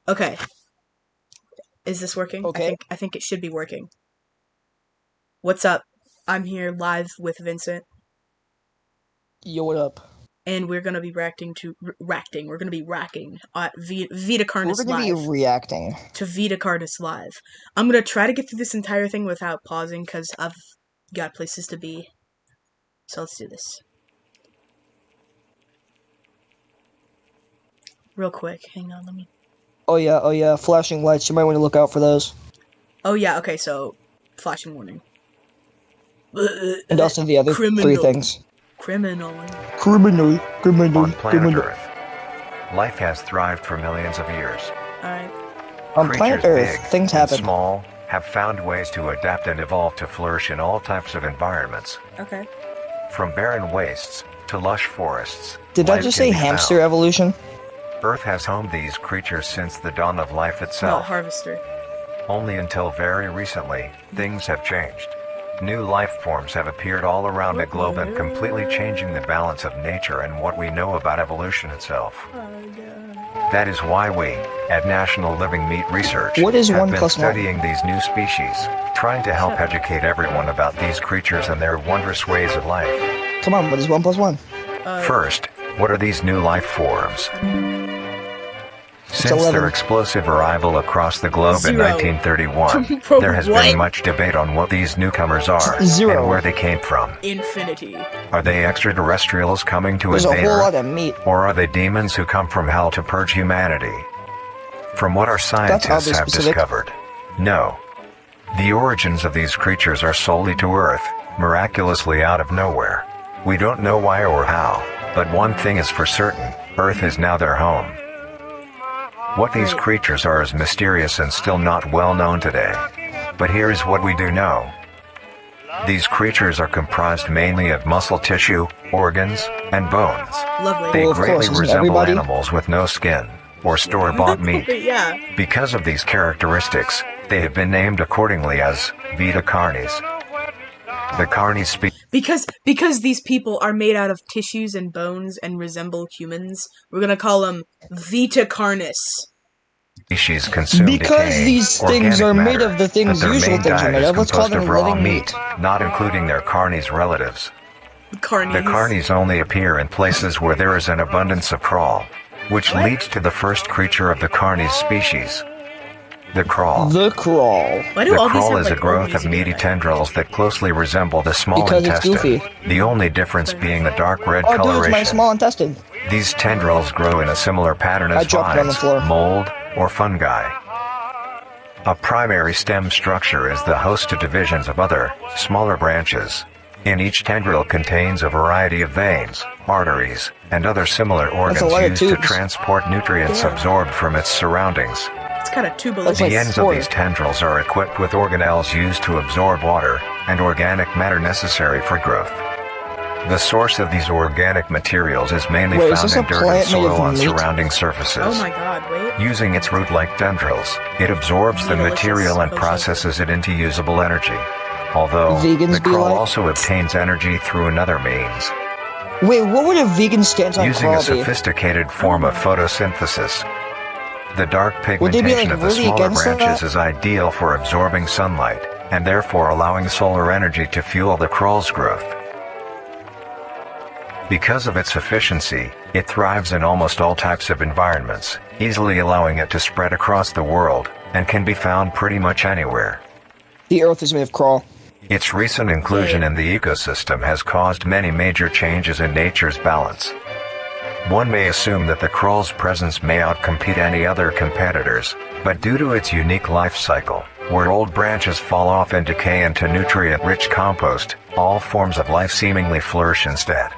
Okay. Is this working? Okay. I think it should be working. What's up? I'm here live with Vincent, Yo, what up? and we're gonna be reacting to reacting. We're gonna be racking at Vita We're Carnis gonna be Live reacting. to Vita Carnis Live. I'm gonna try to get through this entire thing without pausing because I've got places to be. So let's do this real quick. Hang on, let me. Oh yeah, flashing lights. You might want to look out for those. Oh yeah, okay. So, flashing warning. And also the other three Criminal. things. Criminal. On planet criminal. Earth, life has thrived for millions of years. Alright. On Creatures planet Earth, big things and happen. small have found ways to adapt and evolve to flourish in all types of environments. Okay. From barren wastes to lush forests, Did I life just can say be hamster found. evolution? Earth has homed these creatures since the dawn of life No, itself. harvester. Only until very recently, things have changed. New life forms have appeared all around the globe and completely changing the balance of nature and what we know about evolution itself. That is why we, at National Living Meat Research, What is have 1 been plus 1? studying these new species, trying to help educate everyone about these creatures and their wondrous ways of life. Come on, what is 1 plus 1? First, what are these new life forms? Since 11. their explosive arrival across the globe in Zero. 1931, there has What? been much debate on what these newcomers are Zero. and where they came from. Infinity. Are they extraterrestrials coming to There's a invade whole lot Earth? of meat. Or are they demons who come from hell to purge humanity? From what our scientists oddly have specific. discovered, no. The origins of these creatures are solely to Earth, miraculously out of nowhere. We don't know why or how, but one thing is for certain, Earth is now their home. What these creatures are is mysterious and still not well known today. But here is what we do know. These creatures are comprised mainly of muscle tissue, organs, and bones. Lovely. They Well, of greatly course, isn't resemble everybody? animals with no skin, or store-bought meat. Yeah. Because of these characteristics, they have been named accordingly as vita carnis. The carnis Because these people are made out of tissues and bones and resemble humans, we're gonna call them Vita Carnis. species consume Because decaying, these things organic are made matter, of the things but their usual main things are diet made is of. Let's call composed them of raw living meat, not including their carnis relatives. Carnis. The carnis only appear in places where there is an abundance of crawl, which leads to the first creature of the carnis species, the crawl. The crawl. Why do The all these crawl have, is a like, growth old of music meaty in it? tendrils that closely resemble the small Because it's intestine, goofy. the only difference being the dark red Oh, dude, it's coloration. my small intestine. These tendrils grow in a similar pattern I as dropped it on the vines, floor. mold, or fungi. A primary stem structure is the host to divisions of other, smaller branches. In each tendril contains a variety of veins, arteries, and other similar organs a lot of used to tubes. transport nutrients absorbed from its surroundings. It's kind of tubulous. That's like The ends four. of these tendrils are equipped with organelles used to absorb water and organic matter necessary for growth. The source of these organic materials is mainly Wait, is found this in a dirt and plant made of soil on meat? surrounding surfaces. Oh my god, wait. Using its root-like tendrils, it absorbs the Delicious. material and processes it into usable energy. Although, Vegans the be crawl like? also obtains energy through another means, Wait, what would a vegan stance on using a crawl be? sophisticated form of photosynthesis. The dark Would they be, pigmentation like, of the really smaller against branches that? is ideal for absorbing sunlight, and therefore allowing solar energy to fuel the crawl's growth. Because of its efficiency, it thrives in almost all types of environments, easily allowing it to spread across the world, and can be found pretty much anywhere. The earth is made of crawl. Its recent inclusion in the ecosystem has caused many major changes in nature's balance. One may assume that the crawl's presence may outcompete any other competitors, but due to its unique life cycle, where old branches fall off and decay into nutrient-rich compost, all forms of life seemingly flourish instead.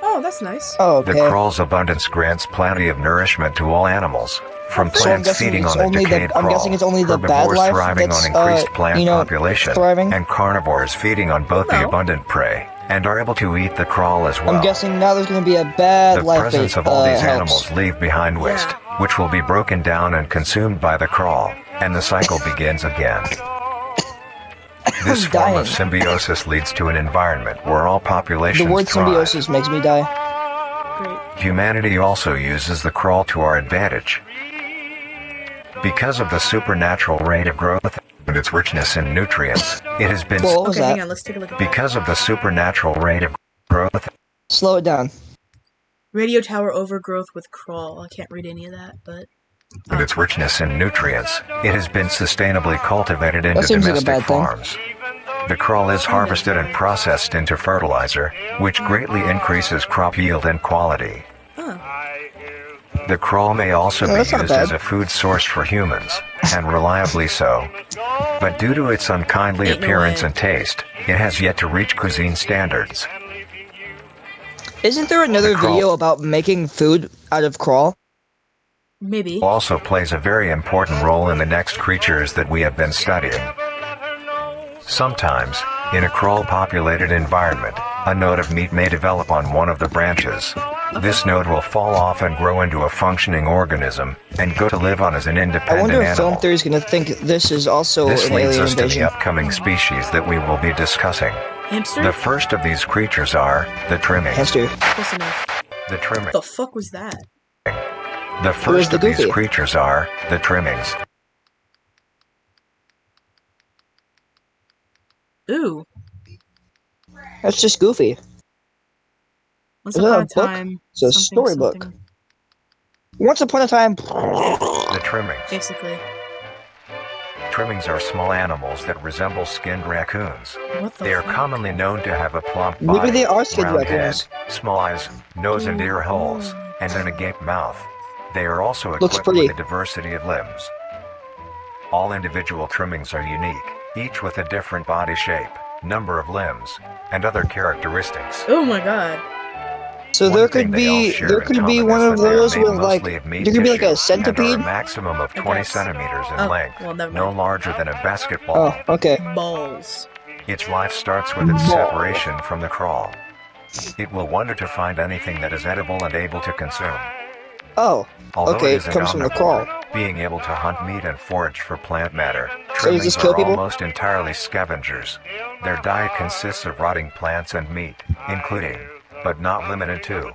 Oh, that's nice. Oh, The okay. crawl's abundance grants plenty of nourishment to all animals, from So I'm plants guessing feeding it's on the only the- decayed I'm crawl, guessing it's only the bad herbivores life thriving that's, on increased plant population, thriving? and carnivores feeding on both the Well. abundant prey, and are able to eat the crawl as well. I'm guessing now there's going to be a bad The life presence that of all these helps. animals leave behind waste, which will be broken down and consumed by the crawl, and the cycle begins again. This I'm form dying. of symbiosis leads to an environment where all The populations word thrive. symbiosis makes me die. Great. Humanity also uses the crawl to our advantage. Because of the supernatural rate of growth and its richness in nutrients, it has been. Whoa, what was Okay, hang that? on. Let's take a look at that. Because of the supernatural rate of growth Slow it down. Radio tower overgrowth with crawl. I can't read any of that, but and its richness in nutrients, it has been sustainably cultivated into seems like a domestic bad thing. farms. The crawl is harvested and processed into fertilizer, which greatly increases crop yield and quality. The crawl may also be that's not used as bad. a food source for humans, and reliably so. But due to its unkindly Ain't no appearance way. and taste, it has yet to reach cuisine standards. Isn't there another The crawl- video about making food out of crawl? maybe. Also plays a very important role in the next creatures that we have been studying. Sometimes, in a crawl-populated environment, a node of meat may develop on one of the branches. This node will fall off and grow into a functioning organism, and go to live on as an I independent wonder if animal. film theory's gonna think this is also This an leads alien us to the invasion. upcoming species that we will be discussing. Hamster? The first of these creatures are the trimmings. Hamster. Close enough. The trimming. What the fuck was that? The first the of these goofy? creatures are the trimmings. Ooh. That's just Goofy. Once Is that upon a a book? time. It's a something, storybook. something, Once upon a time. The trimmings. Basically. Trimmings are small animals that resemble skinned raccoons. What the They are fuck? commonly known to have a plump Maybe body, they are skinned round raccoons. head, small eyes, nose and ear holes, and an agape mouth. They are also Looks equipped pretty. with a diversity of limbs. All individual trimmings are unique, each with a different body shape, number of limbs, and other characteristics. Oh my god. So One there thing could they all be share in one common of is that they are those made with like mostly of meat there could be like tissue a and centipede. are a maximum of I 20 guess. centimeters in Oh, length, well, never no mind. larger than a basketball. Oh, okay. Balls. Its life starts with its Balls. separation from the crawl. It will wonder to find anything that is edible and able to consume. Oh, Although okay, it is it comes from the omnivore, crawl. being able to hunt meat and forage for plant matter, So does trimmings this kill are people? almost entirely scavengers. Their diet consists of rotting plants and meat, including, but not limited to,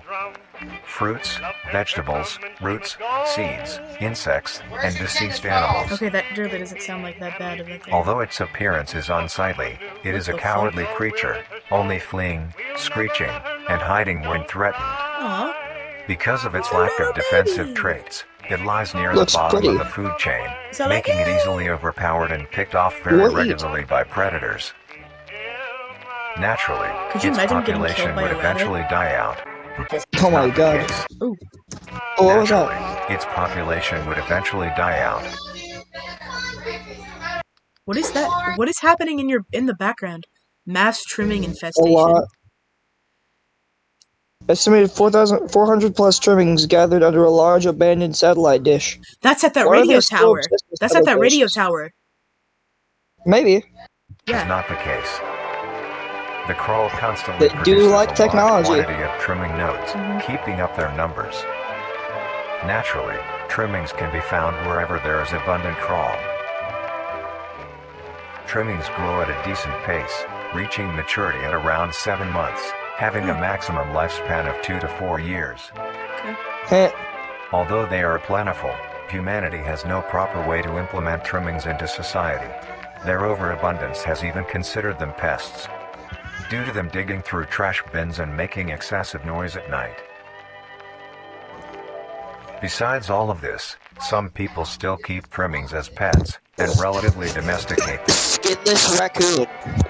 fruits, vegetables, roots, seeds, insects, and deceased animals. Okay, that really doesn't sound like that bad of a thing. Although its appearance is unsightly, it is a cowardly creature, only fleeing, screeching, and hiding when threatened. Aw. Because of its lack of defensive traits, it lies near Looks the bottom pretty. of the food chain, So like, making it easily overpowered and picked off very We'll eat. regularly by predators. Naturally, Could you its imagine getting population killed by would a rabbit? eventually die out. Oh my Not the god. case. Ooh. Oh, what was that? Naturally, its population would eventually die out. What is that? What is happening in the background? Mass trimming A infestation. lot. Estimated 4,400 plus trimmings gathered under a large abandoned satellite dish. That's at that Why are radio there still tower. existing That's at that satellite radio dishes? tower. Maybe. Is Yeah. not the case. The crawl constantly They do produces like a large technology. quantity of trimming nodes, keeping up their numbers. Naturally, trimmings can be found wherever there is abundant crawl. Trimmings grow at a decent pace, reaching maturity at around 7 months, having a maximum lifespan of 2 to 4 years. Heh. Although they are plentiful, humanity has no proper way to implement trimmings into society. Their overabundance has even considered them pests, due to them digging through trash bins and making excessive noise at night. Besides all of this, some people still keep trimmings as pets, and relatively domesticate them. Get this raccoon.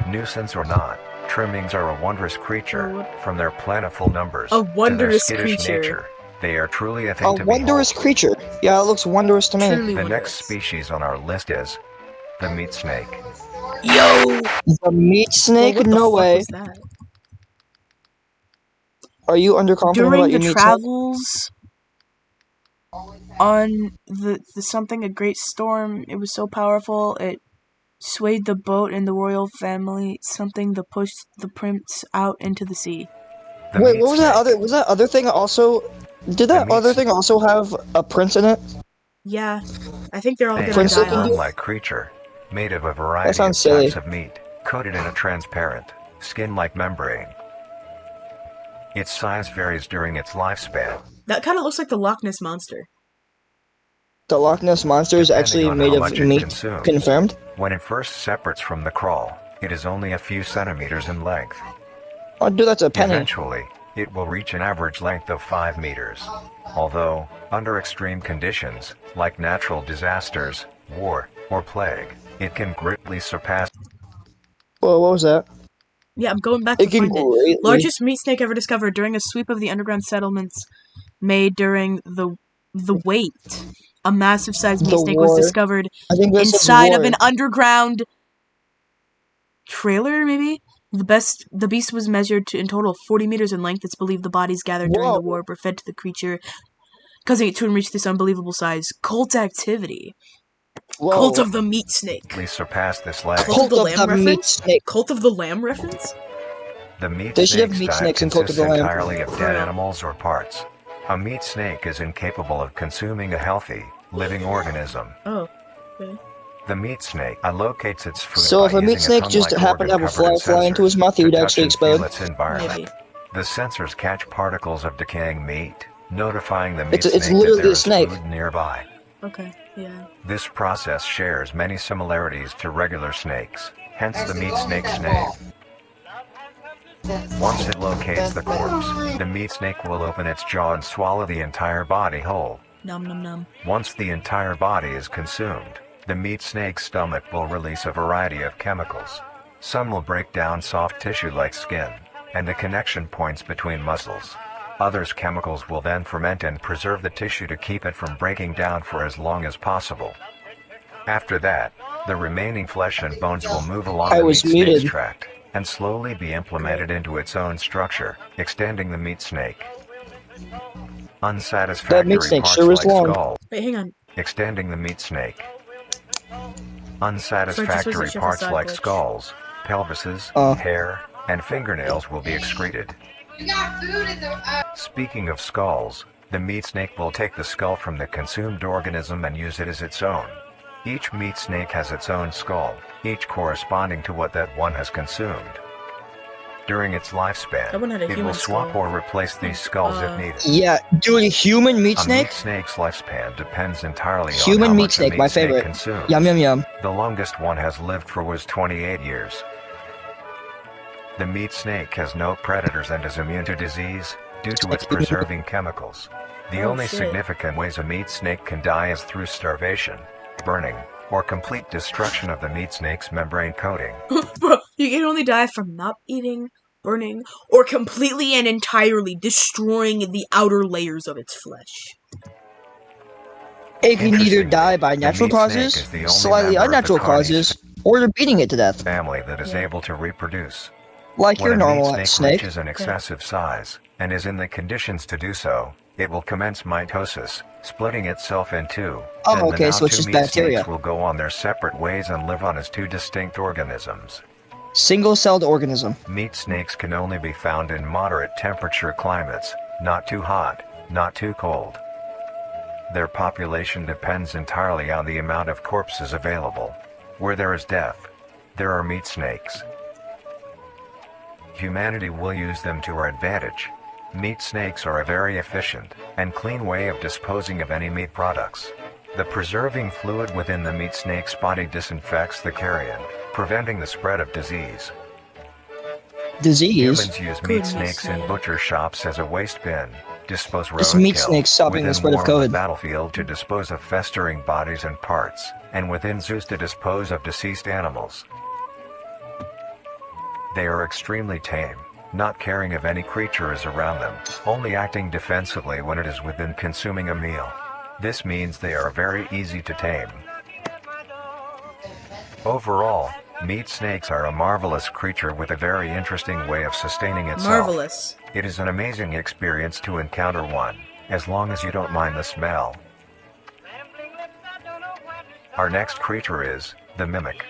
Nuisance or not, trimmings are a wondrous creature, from their plentiful numbers A to their wondrous skittish creature. nature. They are truly a thing A to wondrous behold. creature. Yeah, it looks wondrous to me. Truly The wondrous. next species on our list is the meat snake. Yo. The meat snake? Well, what the No fuck way. was that? Are you underconfident During about the your meat snake? travels on the something a great storm, it was so powerful it swayed the boat and the royal family. Something that pushed the prince out into the sea. The Wait, meat what was that snake. other? Was that other thing also? Did that meat other snake. thing also have a prince in it? Yeah, I think they're all They gonna Prince are a die Looking off. Dude? worm-like creature, made of a variety of sounds types silly. of meat, coated in a transparent, skin-like membrane. Its size varies during its lifespan. That kind of looks like the Loch Ness monster. The Loch Ness Monster is depending actually on made how of much it meat. consumes. Confirmed? When it first separates from the crawl, it is only a few centimeters in length. Oh, dude, that's a penny. Eventually, it will reach an average length of 5 meters. Although, under extreme conditions, like natural disasters, war, or plague, it can greatly surpass. Whoa, what was that? Yeah, I'm going back to It can find it. greatly. Largest meat snake ever discovered during a sweep of the underground settlements made during the wait. A massive-sized meat The snake war. was discovered I think this is inside war. of an underground trailer, maybe? The beast was measured to in total of 40 meters in length. It's believed the bodies gathered during the Whoa. war were fed to the creature, causing it to reach this unbelievable size. Cult activity. Whoa. Cult of the meat snake. Greatly surpass this length. Cult of the Lamb meat reference? snake. Cult of the Lamb reference? The meat They should have snake's meat diet snakes in Cult of consists the Lamb. entirely of dead animals or parts. A meat snake is incapable of consuming a healthy, living organism. Oh, okay. The meat snake allocates its food So by if a meat using snake just tongue-like happened to have a organ covered fly in fly into his sensors mouth, he to would touch actually and feel explode. its environment. Maybe. The sensors catch particles of decaying meat, notifying the meat It's snake that literally there a is snake. food nearby. Okay, yeah. This process shares many similarities to regular snakes, hence the meat snake's name. Once it locates the corpse, the meat snake will open its jaw and swallow the entire body whole. Nom nom nom. Once the entire body is consumed, the meat snake's stomach will release a variety of chemicals. Some will break down soft tissue like skin, and the connection points between muscles. Others chemicals will then ferment and preserve the tissue to keep it from breaking down for as long as possible. After that, the remaining flesh and bones will move along I the meat was snake's muted. tract, and slowly be implemented into its own structure, extending the meat snake. Unsatisfactory That meat snake parts sure is like long. skull, Wait, hang on. extending the meat snake. Sorry, Unsatisfactory just parts a side like glitch. skulls, pelvises, hair, and fingernails will be excreted. You got food in the. Speaking of skulls, the meat snake will take the skull from the consumed organism and use it as its own. Each meat snake has its own skull, each corresponding to what that one has consumed. During its lifespan, That one had a it will human swap skull. or replace these skulls if needed. Yeah, dude, a human meat A snake? meat snake's lifespan depends entirely on Human how meat much a snake, meat my snake favorite. consumes. Yum yum yum. The longest one has lived for was 28 years. The meat snake has no predators and is immune to disease due to its preserving chemicals. The Oh, only shit. significant ways a meat snake can die is through starvation, burning, or complete destruction of the meat snake's membrane coating. Bro, you can only die from not eating, burning, or completely and entirely destroying the outer layers of its flesh. It can either Interestingly, die by the natural meat snake causes, is the only slightly member of the unnatural carnis causes, or they're beating it to death. family that is Yeah. able to reproduce. Like When your a normal meat snake snake. reaches an excessive size, and is in the conditions to do so, it will commence mitosis, splitting itself in two. Oh, Then the okay, now so it's two just meat bacteria. snakes will go on their separate ways and live on as two distinct organisms. Single-celled organism. Meat snakes can only be found in moderate temperature climates, not too hot, not too cold. Their population depends entirely on the amount of corpses available. Where there is death, there are meat snakes. Humanity will use them to our advantage. Meat snakes are a very efficient and clean way of disposing of any meat products. The preserving fluid within the meat snake's body disinfects the carrion, preventing the spread of disease. Disease. Humans use meat Goodness snakes in me. butcher shops as a waste bin, dispose This meat roadkill, snake's stopping the within spread of war on the COVID. battlefield to dispose of festering bodies and parts, and within zoos to dispose of deceased animals. They are extremely tame, not caring if any creature is around them, only acting defensively when it is within consuming a meal. This means they are very easy to tame. Overall, meat snakes are a marvelous creature with a very interesting way of sustaining itself. Marvelous. It is an amazing experience to encounter one, as long as you don't mind the smell. Our next creature is the mimic.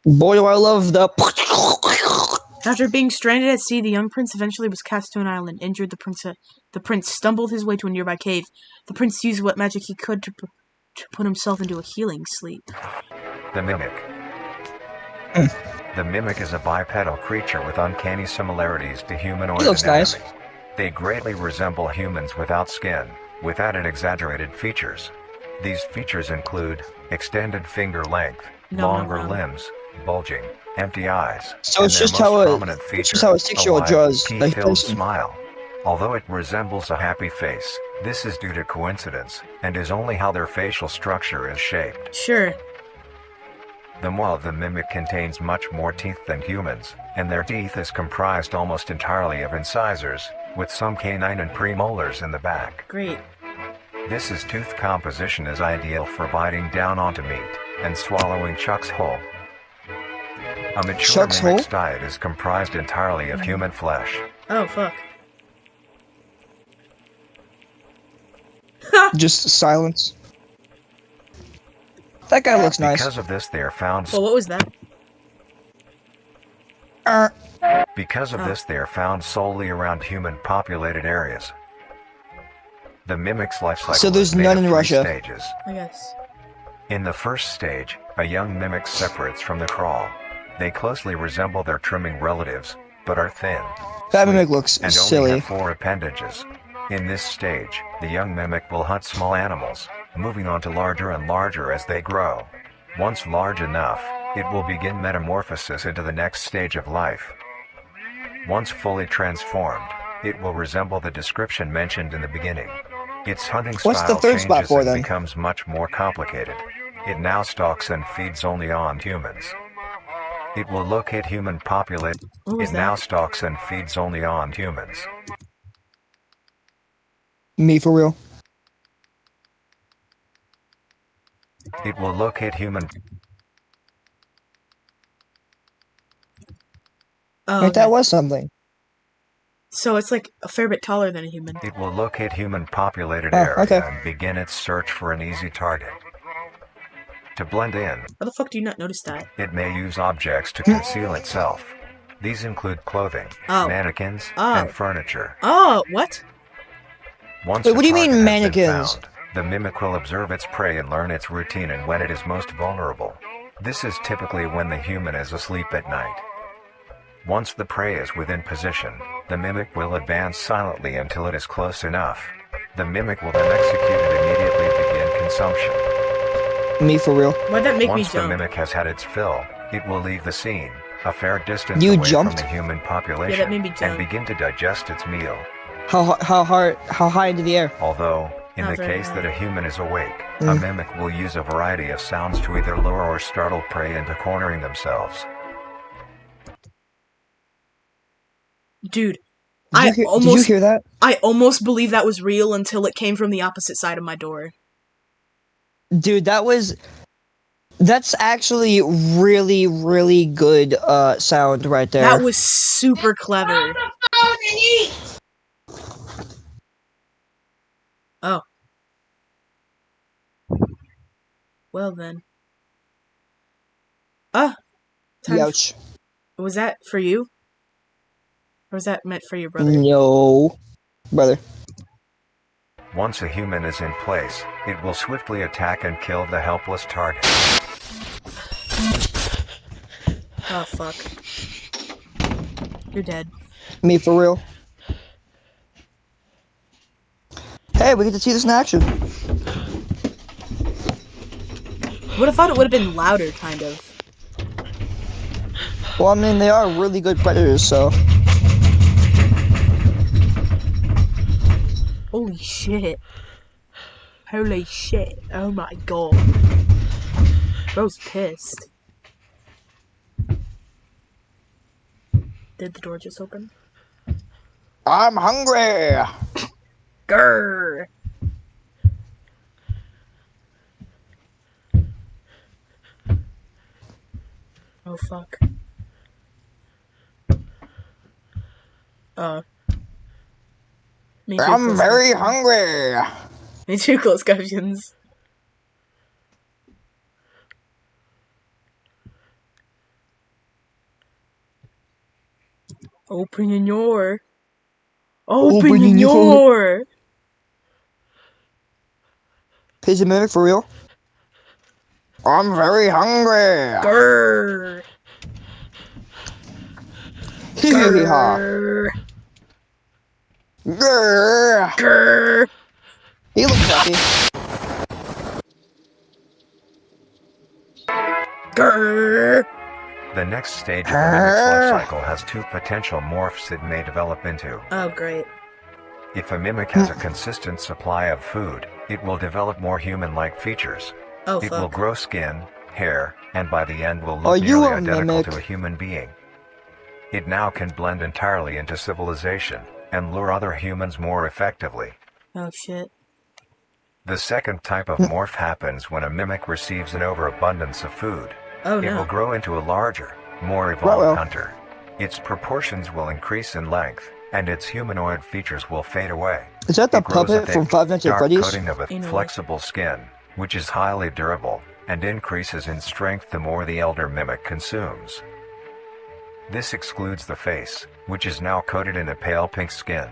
Boy, do I love the... After being stranded at sea, the young prince eventually was cast to an island. Injured, the prince stumbled his way to a nearby cave. The prince used what magic he could to put himself into a healing sleep. The mimic. The mimic is a bipedal creature with uncanny similarities to humanoid He looks anatomy. nice. They greatly resemble humans without skin, with added exaggerated features. These features include extended finger length, longer limbs, bulging, empty eyes, So and it's their just most how prominent it's feature, just how a 6-year-old wide, draws a teeth-filled person. smile. Although it resembles a happy face, this is due to coincidence, and is only how their facial structure is shaped. Sure. The maw of the mimic contains much more teeth than humans, and their teeth is comprised almost entirely of incisors, with some canine and premolars in the back. Great. This tooth composition is ideal for biting down onto meat and swallowing Chuck's whole. A mature Chuck's mimic's whole? diet is comprised entirely of human flesh. Oh, fuck. Just silence. That guy looks nice. Because of this, they are found. Well, what was that? Because of this, they are found solely around human-populated areas. The mimic's life cycle So there's is made none of in 3 Russia. stages. I guess. In the first stage, a young mimic separates from the crawl. They closely resemble their trimming relatives, but are thin, That sleek, mimic looks and only silly. have 4 appendages. In this stage, the young mimic will hunt small animals, moving on to larger and larger as they grow. Once large enough, it will begin metamorphosis into the next stage of life. Once fully transformed, it will resemble the description mentioned in the beginning. Its hunting What's style the third spot changes for, and then? becomes much more complicated. It now stalks and feeds only on humans. It will locate human population. What was It now that? stalks and feeds only on humans. Me for real. It will locate human. Oh, Wait, okay. that was something. So it's like a fair bit taller than a human. It will locate human populated Oh, area okay. and begin its search for an easy target. To blend in, How the fuck do you not notice that? it may use objects to conceal itself. These include clothing, Oh. mannequins, Oh. and furniture. Oh, what? Once Wait, a what do you mean target has been mannequins? found, the mimic will observe its prey and learn its routine and when it is most vulnerable. This is typically when the human is asleep at night. Once the prey is within position, the mimic will advance silently until it is close enough. The mimic will then execute and immediately begin consumption. Me for real. Why'd that make me Once the jump? mimic has had its fill, it will leave the scene, a fair distance You away jumped? from the human population, Yeah, that made me jump. and begin to digest its meal. How high into the air? Although, in Not the very case high. that a human is awake, a Mm. mimic will use a variety of sounds to either lure or startle prey into cornering themselves. Dude, Did you hear that? I almost believed that was real until it came from the opposite side of my door. Dude, that's actually really, really good sound right there. That was super clever. Phone and eat. Oh. Well then. Ah! Time Ouch. Was that for you? Or was that meant for your brother? No. Brother. Once a human is in place, it will swiftly attack and kill the helpless target. Oh, fuck. You're dead. Me for real. Hey, we get to see this in action. Would have thought it would have been louder, kind of. Well, I mean, they are really good predators, so. Holy shit. Holy shit. Oh my god. Bro's pissed. Did the door just open? I'm hungry. Grrr. Oh fuck. Me too, I'm close very captions. hungry. Me too, close captions. Open your. Open your. Is it mimic for real? I'm very hungry. Grrr. Hee hee hee ha. Grrr. Grrr. Grrr. He looks happy. Grrr. The next stage of the mimic's life cycle has two potential morphs it may develop into. Oh, great. If a mimic has a consistent supply of food, it will develop more human-like features. Oh, It will fuck. grow skin, hair, and by the end will Are look you nearly a identical mimic? to a human being. It now can blend entirely into civilization and lure other humans more effectively. Oh, shit. The second type of morph happens when a mimic receives an overabundance of food. Oh, It will no. grow into a larger, more Ruh-roh. evolved hunter. Its proportions will increase in length, and its humanoid features will fade away. Is that the It grows a puppet from thick, Five Nights at dark Freddy's? coating of a Anyway. flexible skin, which is highly durable, and increases in strength the more the elder mimic consumes. This excludes the face, which is now coated in a pale pink skin.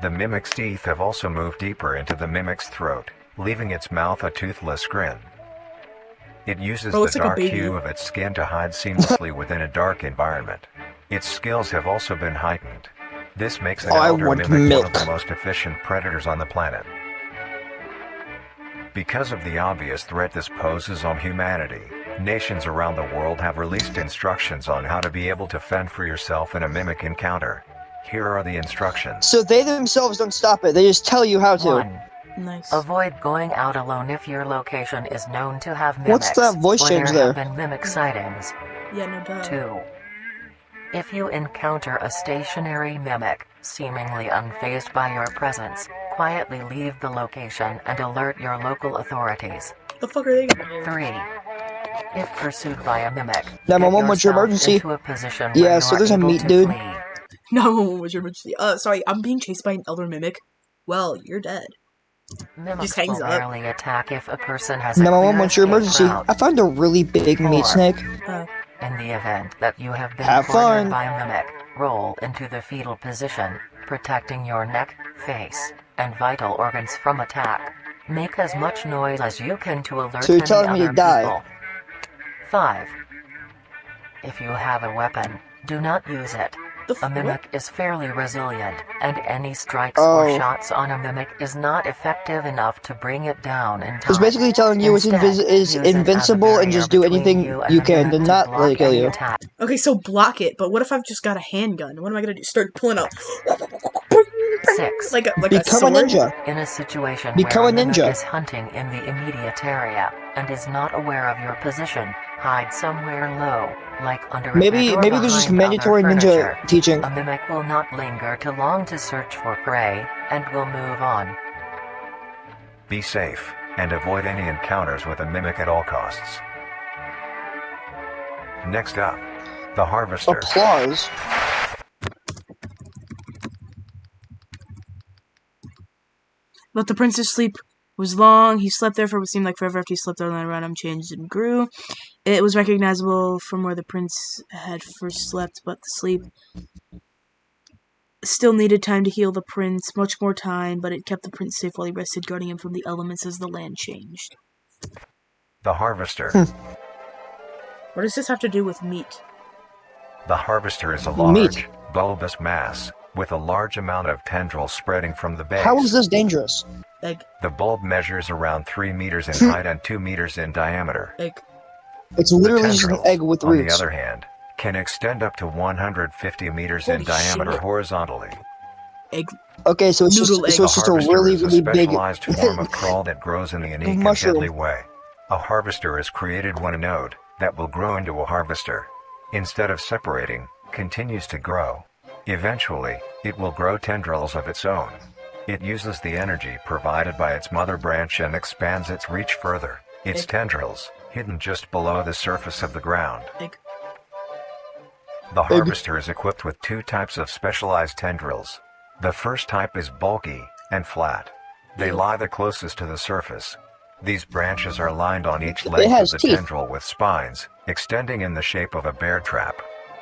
The mimic's teeth have also moved deeper into the mimic's throat, leaving its mouth a toothless grin. It uses Oh, the it's like a dark baby. hue of its skin to hide seamlessly within a dark environment. Its skills have also been heightened. This makes an I elder want mimic one milk. of the most efficient predators on the planet. Because of the obvious threat this poses on humanity, nations around the world have released instructions on how to be able to fend for yourself in a mimic encounter. Here are the instructions. So they themselves don't stop it. They just tell you how to. 1. Nice. Avoid going out alone if your location is known to have mimics. What's that voice or change there there? have been mimic sightings. Yeah, no duh. 2. If you encounter a stationary mimic, seemingly unfazed by your presence, quietly leave the location and alert your local authorities. What the fuck are they gonna do? 3. If pursued by a mimic, Now, get Mom, what's your yourself emergency? into a position Yeah, where so you are there's a able meat to dude. flee. No, what was your emergency? Sorry, I'm being chased by an elder mimic. Well, you're dead. Mimics hangs will up. rarely attack if a person has a Now, clear Mom, what's your escape emergency? route. I found a really big meat 4. snake. In the event that you have been Have cornered fun. by a mimic, roll into the fetal position, protecting your neck, face, and vital organs from attack. Make as much noise as you can to alert So you're any telling me to other die? people. 5. If you have a weapon, do not use it. The A what? mimic is fairly resilient, and any strikes Oh. or shots on a mimic is not effective enough to bring it down in time. It's basically telling you it's Instead, is use it as a invincible and barrier just do between anything you and you the can mimic to to not block let it kill any you. attack. Okay, so block it, but what if I've just got a handgun? What am I gonna do? Start pulling out 6. like a Become a sword? ninja. In a situation Become where a mimic ninja. is hunting in the immediate area and is not aware of your position, hide somewhere low, like under a bed Maybe or there's just behind mandatory other ninja furniture. teaching. A mimic will not linger too long to search for prey, and will move on. Be safe, and avoid any encounters with a mimic at all costs. Next up, the Harvester. Applause. But the prince's sleep was long. He slept there for what seemed like forever. After he slept all night around him, changed and grew. It was recognizable from where the prince had first slept, but the sleep still needed time to heal the prince, much more time, but it kept the prince safe while he rested, guarding him from the elements as the land changed. The Harvester. What does this have to do with meat? The Harvester is a Meat. large, bulbous mass, with a large amount of tendrils spreading from the base. How is this dangerous? Egg, The bulb measures around 3 meters in height and 2 meters in diameter. egg. It's The literally just an tendrils, egg with on the roots. other hand, can extend up to 150 meters in Holy diameter shit. horizontally. Egg. Okay, so it's Noodle egg. just a Harvester really is a really big specialized form of crawl that grows in a unique and mushroom. deadly way. A harvester is created when a node that will grow into a harvester, instead of separating, continues to grow. Eventually, it will grow tendrils of its own. It uses the energy provided by its mother branch and expands its reach further. Its Egg. tendrils, hidden just below the surface of the ground. Egg. The harvester is equipped with 2 types of specialized tendrils. The first type is bulky and flat. They lie the closest to the surface. These branches are lined on each length of has the teeth. tendril with spines, extending in the shape of a bear trap.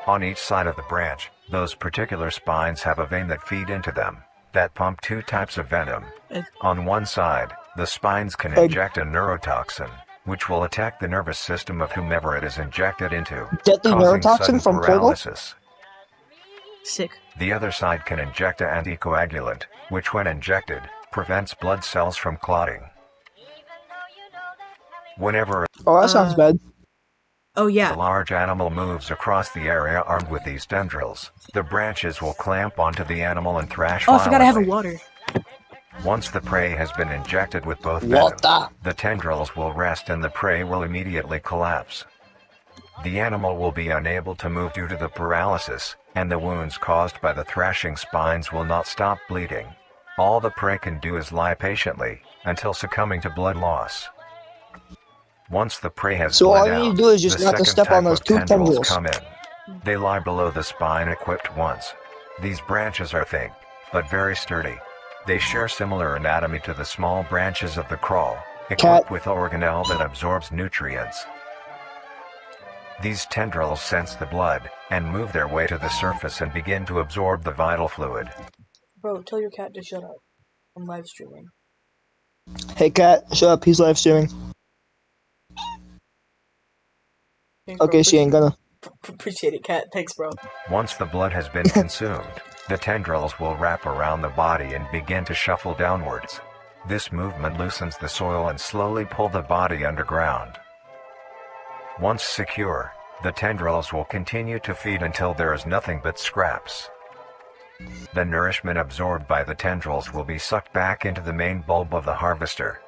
On each side of the branch, those particular spines have a vein that feed into them, that pump 2 types of venom. Egg. On one side, the spines can Egg. inject a neurotoxin, which will attack the nervous system of whomever it is injected into, Deadly causing neurotoxin sudden from Portal? paralysis. Sick. The other side can inject an anticoagulant, which when injected, prevents blood cells from clotting. Whenever Oh, that sounds bad. Oh the yeah. large animal moves across the area armed with these tendrils, the branches will clamp onto the animal and thrash Oh, I forgot I have a violently. water. Once the prey has been injected with both venom, Water. the tendrils will rest and the prey will immediately collapse. The animal will be unable to move due to the paralysis, and the wounds caused by the thrashing spines will not stop bleeding. All the prey can do is lie patiently, until succumbing to blood loss. Once the prey has So all bled you need out, to do is just the not to second step on type those of two tendrils tendrils. come in. They lie below the spine equipped once. These branches are thick, but very sturdy. They share similar anatomy to the small branches of the crawl, equipped with organelle that absorbs nutrients. These tendrils sense the blood, and move their way to the surface and begin to absorb the vital fluid. Bro, tell your cat to shut up. I'm live streaming. Hey, cat, shut up. He's live streaming. Thanks, bro. Okay, she ain't gonna. Appreciate it, cat. Thanks, bro. Once the blood has been consumed, the tendrils will wrap around the body and begin to shuffle downwards. This movement loosens the soil and slowly pull the body underground. Once secure, the tendrils will continue to feed until there is nothing but scraps. The nourishment absorbed by the tendrils will be sucked back into the main bulb of the harvester.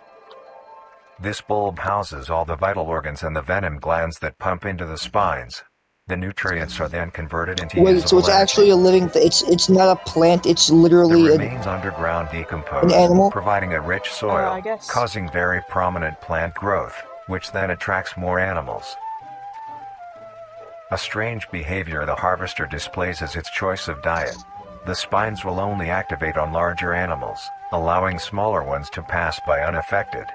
This bulb houses all the vital organs and the venom glands that pump into the spines. The nutrients are then converted into Wait, usable so it's energy. actually a living it's not a plant, it's The literally remains underground decompose, animal? providing a rich soil, I guess. causing very prominent plant growth, which then attracts more animals. A strange behavior the harvester displays is its choice of diet. The spines will only activate on larger animals, allowing smaller ones to pass by unaffected.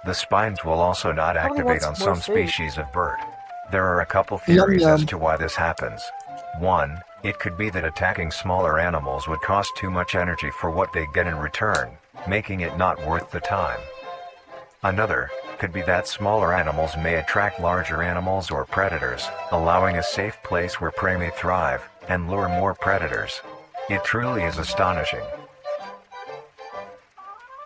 The spines will also not Probably activate wants on more some food. species of bird. There are a couple Yum, theories yum. as to why this happens. One, it could be that attacking smaller animals would cost too much energy for what they get in return, making it not worth the time. Another could be that smaller animals may attract larger animals or predators, allowing a safe place where prey may thrive and lure more predators. It truly is astonishing.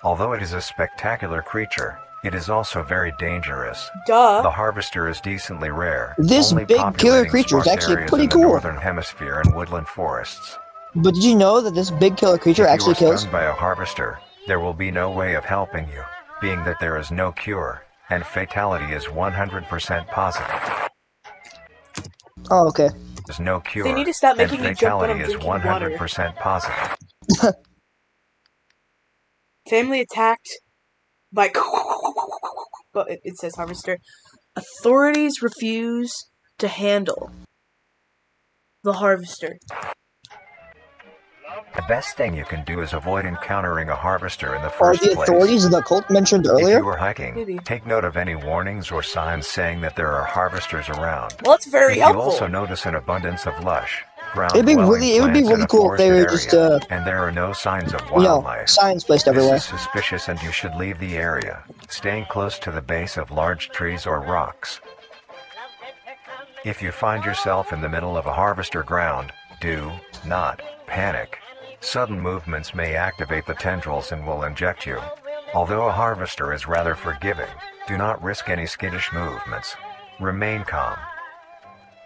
Although it is a spectacular creature, it is also very dangerous. Duh. The harvester is decently rare, This only big killer populating creature is sparse actually areas pretty in the cool. northern hemisphere and woodland forests. But did you know that this big killer creature If you actually are kills? stung by a harvester, there will be no way of helping you, being that there is no cure, and fatality is 100% positive. Oh, okay. There's no cure, They need to stop and making me jump when fatality I'm is drinking water. 100% positive. Family attacked by. But it says harvester. Authorities refuse to handle the harvester. The best thing you can do is avoid encountering a harvester in the Are first the place. authorities of the cult mentioned If earlier? you are hiking, Maybe. take note of any warnings or signs saying that there are harvesters around. Well, that's very If helpful. you also notice an abundance of lush, It would be ground-dwelling really plants in a cool if they forested were just, area, and there are no signs of you know, wildlife. signs placed This everywhere. is suspicious and you should leave the area, staying close to the base of large trees or rocks. If you find yourself in the middle of a harvester ground, do not panic. Sudden movements may activate the tendrils and will inject you. Although a harvester is rather forgiving, do not risk any skittish movements. Remain calm.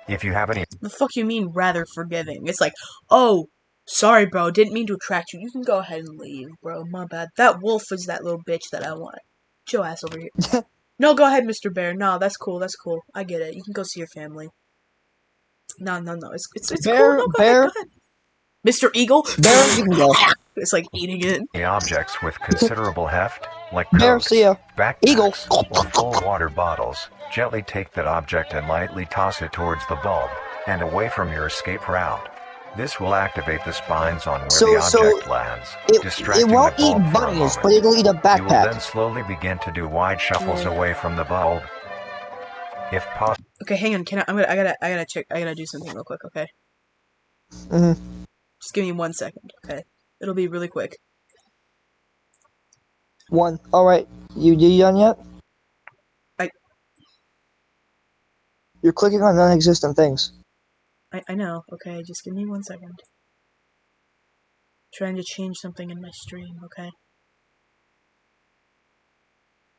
If you have any The fuck you mean rather forgiving? It's like, oh, sorry, bro, didn't mean to attract you. You can go ahead and leave, bro. My bad. That wolf is that little bitch that I want. Get your ass over here. No, go ahead, Mr. Bear. No, that's cool. That's cool. I get it. You can go see your family. No. It's Bear, cool. No, go Bear. ahead. Mr. Eagle. Bear, you can go. It's like eating it. objects with considerable heft, like Bear, cokes, see ya. Eagle. backpacks, or full water bottles, gently take that object and lightly toss it towards the bulb, and away from your escape route. This will activate the spines on where So- the so object lands, It distracting won't the eat bulb for a bunnies, moment. but it'll eat a You will then backpack. slowly begin to do wide shuffles away from the bulb. If possible, Okay, hang on. I gotta check. I gotta do something real quick. Okay, hmm just give me 1 second. Okay, it'll be really quick. One. Alright. You done yet? You're clicking on non-existent things. I know. Okay, just give me 1 second. Trying to change something in my stream, okay?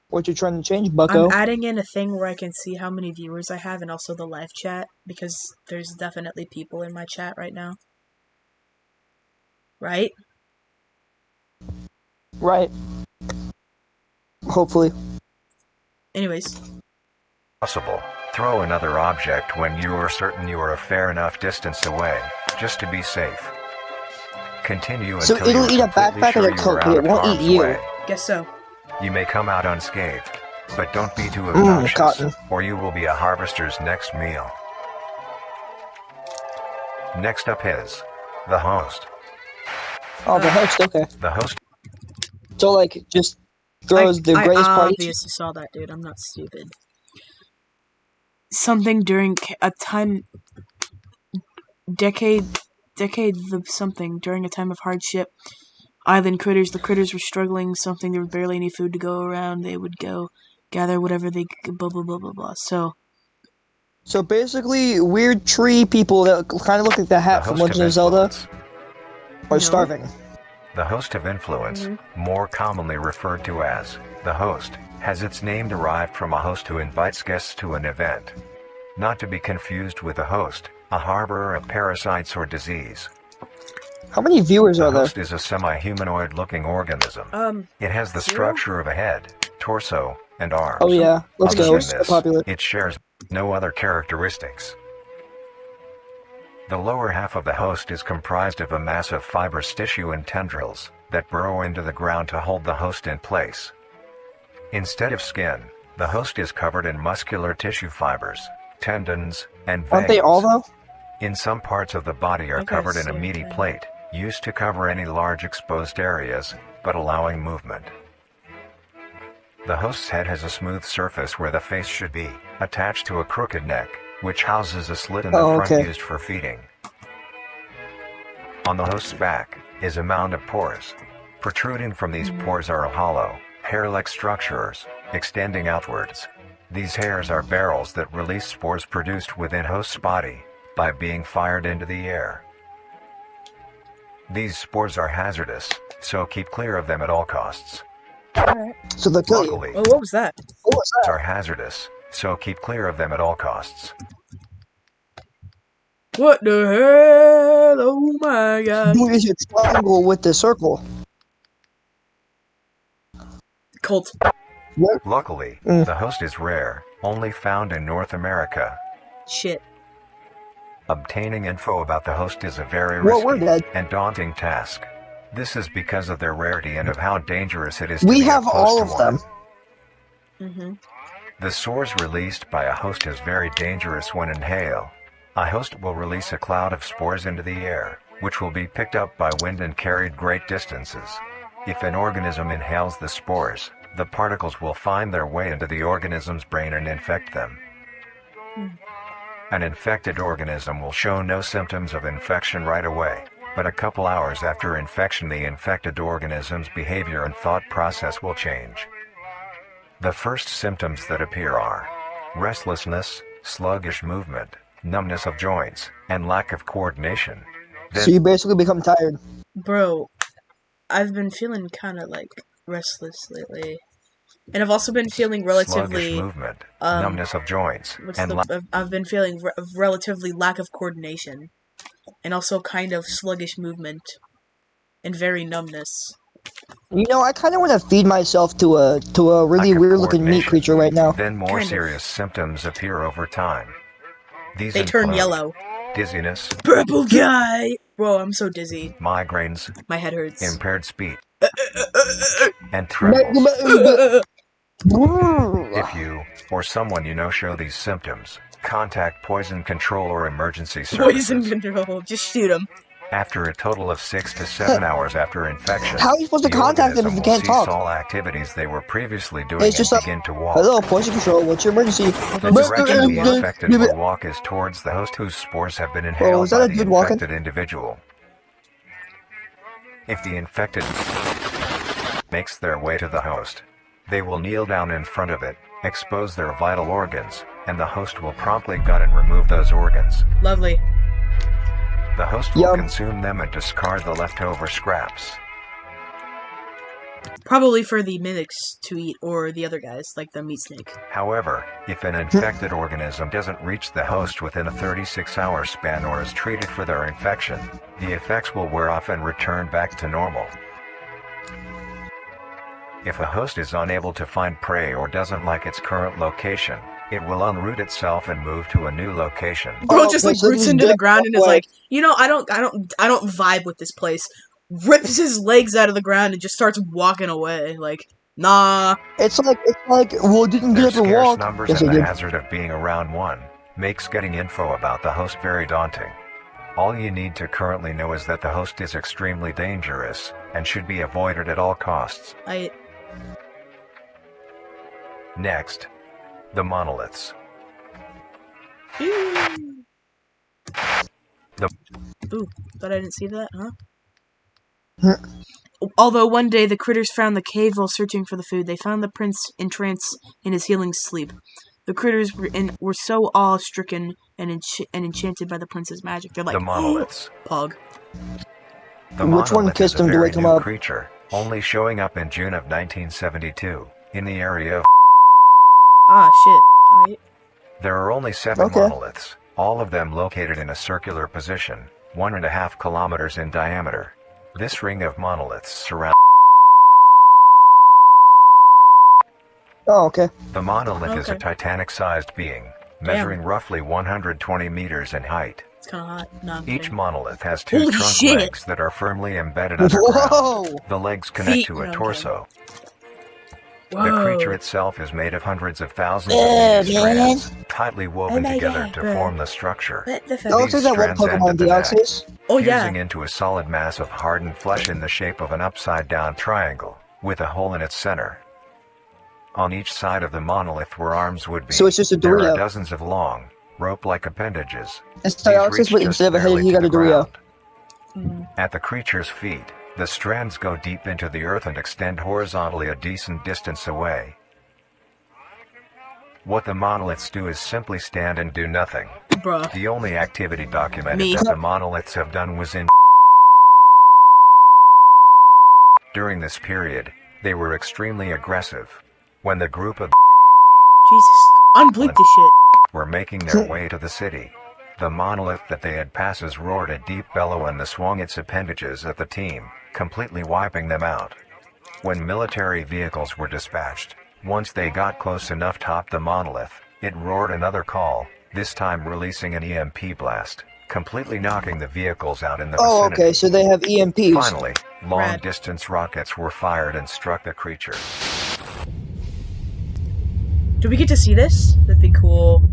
What you trying to change, bucko? I'm adding in a thing where I can see how many viewers I have and also the live chat, because there's definitely people in my chat right now. Right? Right. Hopefully. Anyways. Possible. Throw another object when you are certain you are a fair enough distance away, just to be safe. Continue So until it'll you're eat a completely backpack sure and a you coat, are but out it of won't eat harm's you. way. Guess so. You may come out unscathed, but don't be too obnoxious, cotton. or you will be a harvester's next meal. Next up is the host. Oh, the host, okay. The host So, like, just throws the greatest I party. obviously saw that, dude. I'm not stupid. Something during a time... Decade of something. During a time of hardship. Island critters. The critters were struggling. Something. There was barely any food to go around. They would go gather whatever they... Blah, blah, blah, blah, blah. So basically, weird tree people that kind of look like the hat from Legend of Zelda are starving. The host of influence, more commonly referred to as the host, has its name derived from a host who invites guests to an event. Not to be confused with a host, a harborer of parasites or disease. How many viewers The are there? host is a semi-humanoid looking organism. It has the structure of a head, torso, and arms. Oh yeah, let's Other go. than It's so this, popular. it shares no other characteristics. The lower half of the host is comprised of a mass of fibrous tissue and tendrils that burrow into the ground to hold the host in place. Instead of skin, the host is covered in muscular tissue fibers, tendons, and veins. Aren't they all though? In some parts of the body are Okay, covered in a same meaty thing. plate, used to cover any large exposed areas, but allowing movement. The host's head has a smooth surface where the face should be, attached to a crooked neck, which houses a slit in the front okay. used for feeding. On the host's back is a mound of pores. Protruding from these pores are hollow, hair-like structures, extending outwards. These hairs are barrels that release spores produced within host's body by being fired into the air. These spores are hazardous, so keep clear of them at all costs. So they'll kill you. Luckily, Oh, what was that? What was that? are hazardous, so keep clear of them at all costs. What the hell? Oh my god. Who is your triangle with the circle? Colt. Luckily, the host is rare, only found in North America. Shit. Obtaining info about the host is a very Well, we're risky dead. and daunting task. This is because of their rarity and of how dangerous it is to We be have up close all to of one. them. The spores released by a host is very dangerous when inhaled. A host will release a cloud of spores into the air, which will be picked up by wind and carried great distances. If an organism inhales the spores, the particles will find their way into the organism's brain and infect them. An infected organism will show no symptoms of infection right away, but a couple hours after infection the infected organism's behavior and thought process will change. The first symptoms that appear are restlessness, sluggish movement, numbness of joints, and lack of coordination. So you basically become tired. Bro, I've been feeling kind of like restless lately. And I've also been feeling Sluggish relatively... movement, numbness of joints, and I've been feeling relatively lack of coordination. And also kind of sluggish movement. And very numbness. You know, I kind of want to feed myself to a really lack of weird-looking meat coordination. creature right now. Then more Kind of. serious symptoms appear over time. These They turn include yellow. dizziness, Purple guy! Bro, I'm so dizzy. migraines, My head hurts. impaired speech, and trembles. If you, or someone you know show these symptoms, contact poison control or emergency Poison services. control. Just shoot him. After a total of 6 to 7 hours after infection, How are you supposed to the contact them if organism you will can't talk? cease all activities they were previously doing It's just and like, begin to walk. hello, poison control, what's your emergency? The direction the infected will walk is towards the host whose spores have been inhaled is that by a the dude walking? infected individual. If the infected makes their way to the host, they will kneel down in front of it, expose their vital organs, and the host will promptly gut and remove those organs. Lovely. The host will Yum. consume them and discard the leftover scraps. Probably for the mimics to eat, or the other guys, like the meat snake. However, if an infected organism doesn't reach the host within a 36-hour span or is treated for their infection, the effects will wear off and return back to normal. If a host is unable to find prey or doesn't like its current location, it will unroot itself and move to a new location. Bro just like so roots this into the death ground and is way. like, you know, I don't vibe with this place. Rips his legs out of the ground and just starts walking away. Like, nah. It's like, well, it didn't Their get up and scarce walk. numbers Yes, and it the did. hazard of being around one makes getting info about the host very daunting. All you need to currently know is that the host is extremely dangerous and should be avoided at all costs. Next, the monoliths. Ooh, thought I didn't see that, huh? Although one day the critters found the cave while searching for the food, they found the prince entranced in his healing sleep. The critters were so awe-stricken and enchanted by the prince's magic. They're like, The monoliths. Pog. The Which one monolith kissed is a him to very wake him new up? creature, only showing up in June of 1972, in the area of... Ah, shit. Alright. There are only 7 Okay. monoliths, all of them located in a circular position, 1.5 kilometers in diameter. This ring of monoliths surrounds... Oh, okay. The monolith is a Okay. Titanic-sized being, measuring roughly 120 meters in height. It's kinda hot. Nah, I'm Each kidding. monolith has 2 Holy trunk shit! legs that are firmly embedded underground. Whoa! The legs connect Feet- to no, a I'm torso. Whoa. The creature itself is made of hundreds of thousands Yeah, of these strands, tightly woven my together God, to bro. form the structure. What the fuck? That looks like These that one strands end Pokemon, at the neck, Deoxys. Oh, yeah. fusing into a solid mass of hardened flesh in the shape of an upside-down triangle, with a hole in its center. On each side of the monolith where arms would be, So it's just a there are Dorito. dozens of long, rope-like appendages. It's These Deoxys, reach but just instead of a head, barely he to got a the Dorito. ground. At the creature's feet, the strands go deep into the earth and extend horizontally a decent distance away. What the monoliths do is simply stand and do nothing. Bruh. The only activity documented Me. that the monoliths have done was in... During this period, they were extremely aggressive. When the group of Jesus. Unbleep this shit. were making their way to the city, the monolith that they had passes roared a deep bellow and swung its appendages at the team, completely wiping them out. When military vehicles were dispatched, once they got close enough top the monolith, it roared another call, this time releasing an EMP blast, completely knocking the vehicles out in the Oh, vicinity. okay, so they have EMPs. Finally, Rad. long-distance rockets were fired and struck the creature. Do we get to see this? That'd be cool.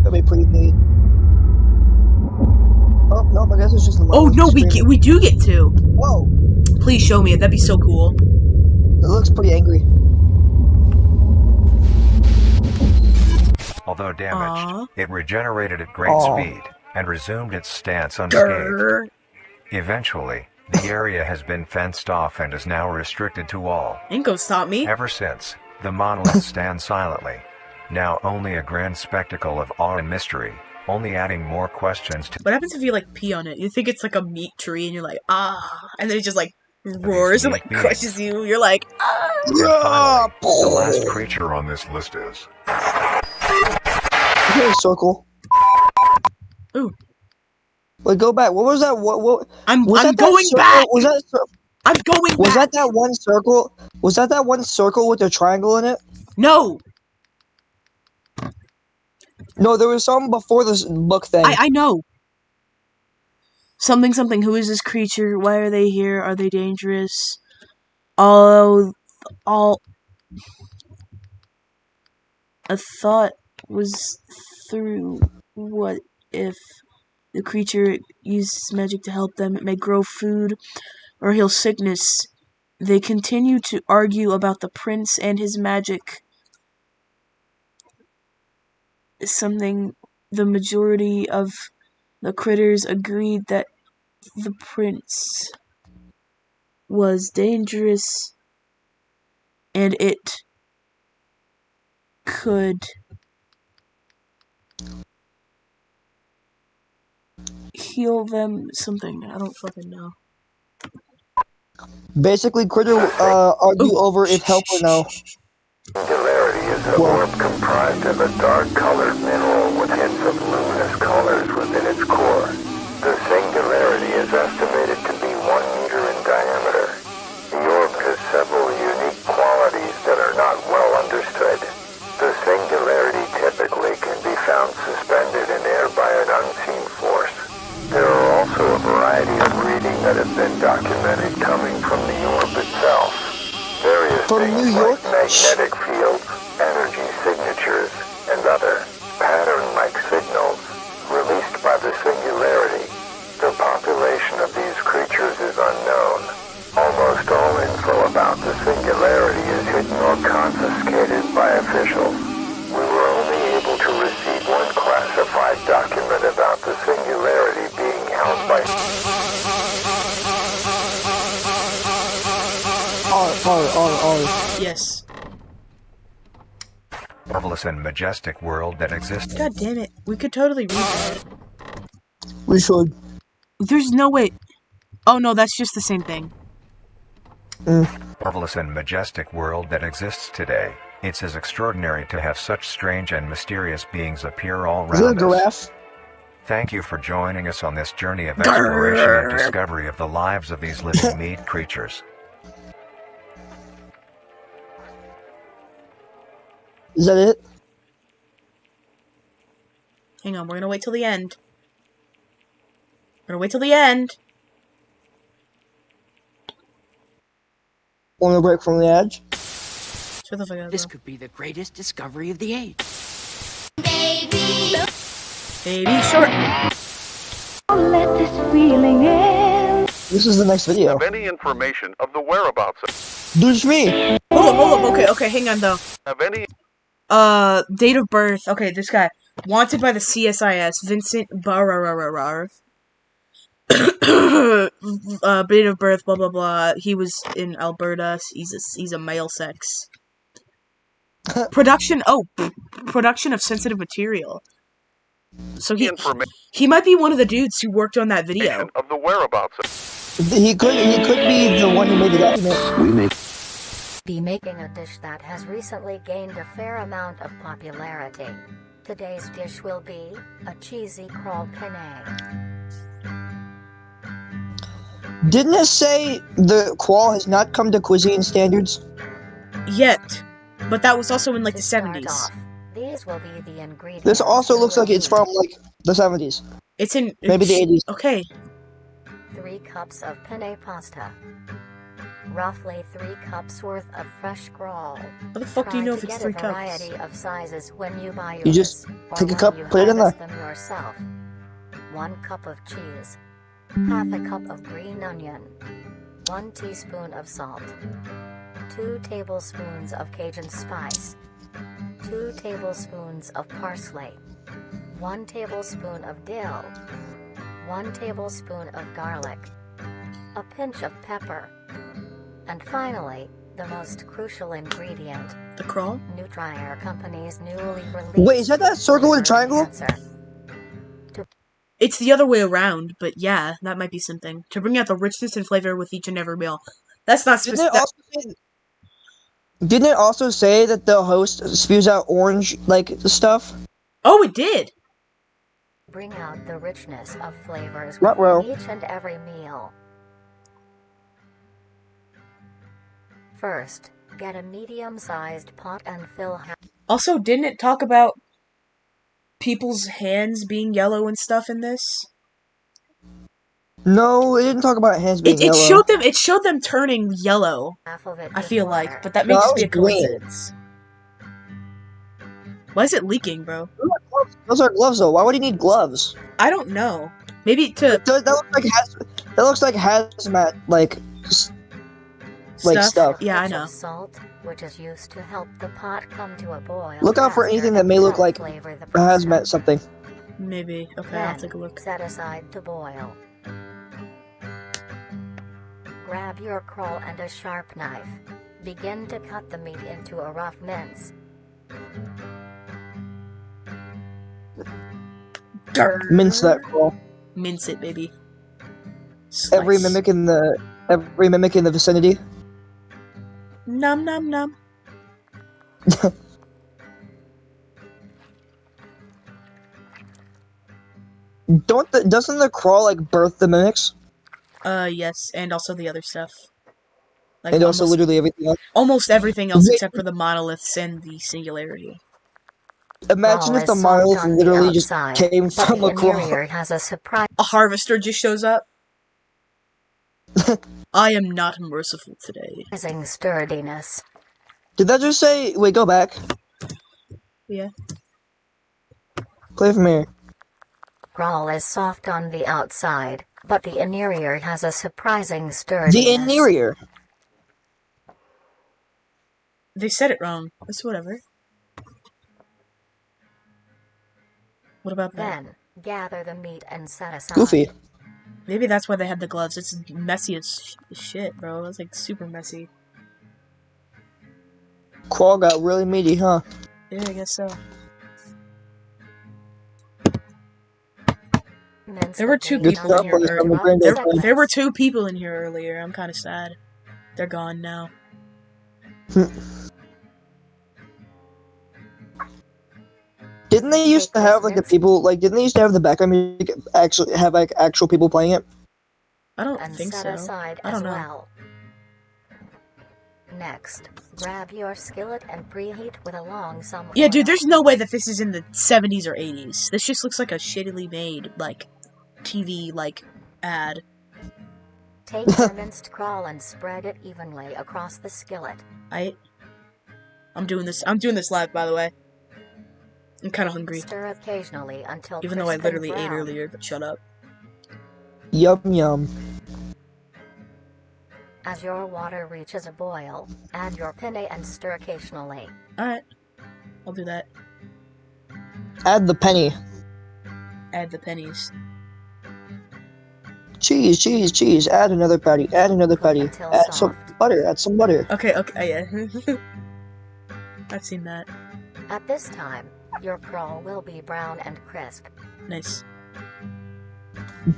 That'd be pretty neat. Oh, no, I guess it's just the Oh, monolith no, screaming. we do get to. Whoa! Please show me it. That'd be so cool. It looks pretty angry. Although damaged, Aw. it regenerated at great Aw. speed and resumed its stance unscathed. Grrr. Eventually, the area has been fenced off and is now restricted to all. Ain't gonna stop me. Ever since, the monoliths stand silently, now only a grand spectacle of awe and mystery, only adding more questions to What happens if you, like, pee on it? You think it's, like, a meat tree, and you're like, ah. And then it just, like, roars and, like, meat crushes you. You're like, ah. And finally, the last creature on this list is... Here's a circle. Ooh. Wait, go back. What was that? What I'm was that going circle? back! Was that I'm going was back! that one circle? Was that one circle with the triangle in it? No! No, there was some before this book thing. I know. Something, who is this creature? Why are they here? Are they dangerous? All... A thought was through. What if the creature uses magic to help them? It may grow food or heal sickness. They continue to argue about the prince and his magic. Something the majority of the critters agreed that the prince was dangerous and it could heal them something. I don't fucking know. Basically, Critter argue over if help or no. Singularity is an orb comprised of a dark-colored mineral with hints of luminous colors within its core. The singularity is estimated to be 1 meter in diameter. The orb has several unique qualities that are not well understood. The singularity typically can be found suspended in air by an unseen force. There are also a variety of reading that have been documented coming from the orb itself. Various From things New York? like magnetic fields, energy signatures, and other pattern-like signals released by the singularity. The population of these creatures is unknown. Almost all info about the singularity is hidden or confiscated by officials. We were only able to receive one classified document about the singularity being held by Yes. marvelous and majestic world that exists. God damn it. We could totally read that. We should. There's no way. Oh no, that's just the same thing. Marvelous and majestic world that exists today. It's as extraordinary to have such strange and mysterious beings appear all Is it a around us. giraffe? Thank you for joining us on this journey of exploration and discovery of the lives of these living meat creatures. Is that it? Hang on, we're gonna wait till the end. We're gonna wait till the end. Want to break from the edge? Shut the fuck up, This bro. could be the greatest discovery of the age. Baby short. Let this feeling in. This is the next video. Have any information of the whereabouts of Dude, me. Hold up. Okay, hang on though. have any Date of birth. Okay, this guy. Wanted by the CSIS. Vincent Barrarar. Date of birth, blah blah blah. He was in Alberta. He's a male sex. Production of sensitive material. So he might be one of the dudes who worked on that video. information of the whereabouts of He could be the one who made the document. Be making a dish that has recently gained a fair amount of popularity. Today's dish will be a cheesy crawl penne. Didn't it say the qual has not come to cuisine standards? Yet. But that was also in like To the start 70s. off, these will be the ingredients. This also you looks will like it's need. from like the 70s. It's in Maybe the 80s. Okay. 3 cups of penne pasta. Roughly 3 cups worth of fresh crawl. How the fuck do you Try know to if it's get 3 a cups? variety of sizes when you buy yours. You just or take a when cup, you put it in there. harvest them yourself. 1 cup of cheese. Half a cup of green onion. 1 teaspoon of salt. 2 tablespoons of Cajun spice. 2 tablespoons of parsley. 1 tablespoon of dill. 1 tablespoon of garlic. A pinch of pepper. And finally, the most crucial ingredient, The crawl? Nutrier Company's newly released... Wait, is that circle with a flavor triangle? enhancer. It's the other way around, but yeah, that might be something. To bring out the richness and flavor with each and every meal. That's not Didn't specific. it also say that the host spews out orange like stuff? Oh, it did! Bring out the richness of flavors Ruh-roh. within each and every meal. First, get a medium-sized pot and fill Also, didn't it talk about people's hands being yellow and stuff in this? No, it didn't talk about hands being It yellow. showed them turning yellow, half of it I with feel water. like, but that No, may that just be a was green. coincidence. Why is it leaking, bro? Those are gloves though. Why would he need gloves? I don't know. Maybe to That looks like hazmat like stuff. Yeah, I Pinch know. of salt, which is used to help the pot come to a boil. Look out for faster anything that and may look help like flavor the a pasta. hazmat something. Maybe. Okay, Then, I'll take a look. set aside to boil. Grab your crawl and a sharp knife. Begin to cut the meat into a rough mince. Mince that crawl. Mince it, baby. Every Slice. mimic in the vicinity. Num num num. Doesn't the crawl like birth the mimics? Yes, and also the other stuff. Like And also literally everything else. almost everything else except for the monoliths and the singularity. Imagine if the monolith literally just came from a crawl. Has a surprise. A harvester just shows up. I am not merciful today. Sturdiness. Did that just say? Wait, go back. Yeah. Play from here. Crawl is soft on the outside, but the interior has a surprising sturdiness. The interior. They said it wrong. It's whatever. What about that? Then, gather the meat and set aside. Goofy. Maybe that's why they had the gloves. It's messy as shit, bro. It's like super messy. Crawl got really meaty, huh? Yeah, I guess so. There were two people in here earlier. There were two people in here earlier. I'm kind of sad. They're gone now. Didn't they used to have like the people like? Didn't they used to have the background music actually have like actual people playing it? I don't think so. I don't know. Well. Next, grab your skillet and preheat with a long some. Yeah, dude. There's no way that this is in the 70s or 80s. This just looks like a shittily made like TV like ad. Take your minced crawl and spread it evenly across the skillet. I'm doing this live, by the way. I'm kind of hungry. Stir occasionally until even though I literally ate earlier, but shut up. Yum yum. As your water reaches a boil, add your penne and stir occasionally. Alright. I'll do that. Add the penny. Add the pennies. Cheese, cheese, cheese. Add another patty. Add another patty. Add some butter. Add some butter. Okay, yeah. I've seen that. At this time, your crawl will be brown and crisp. Nice.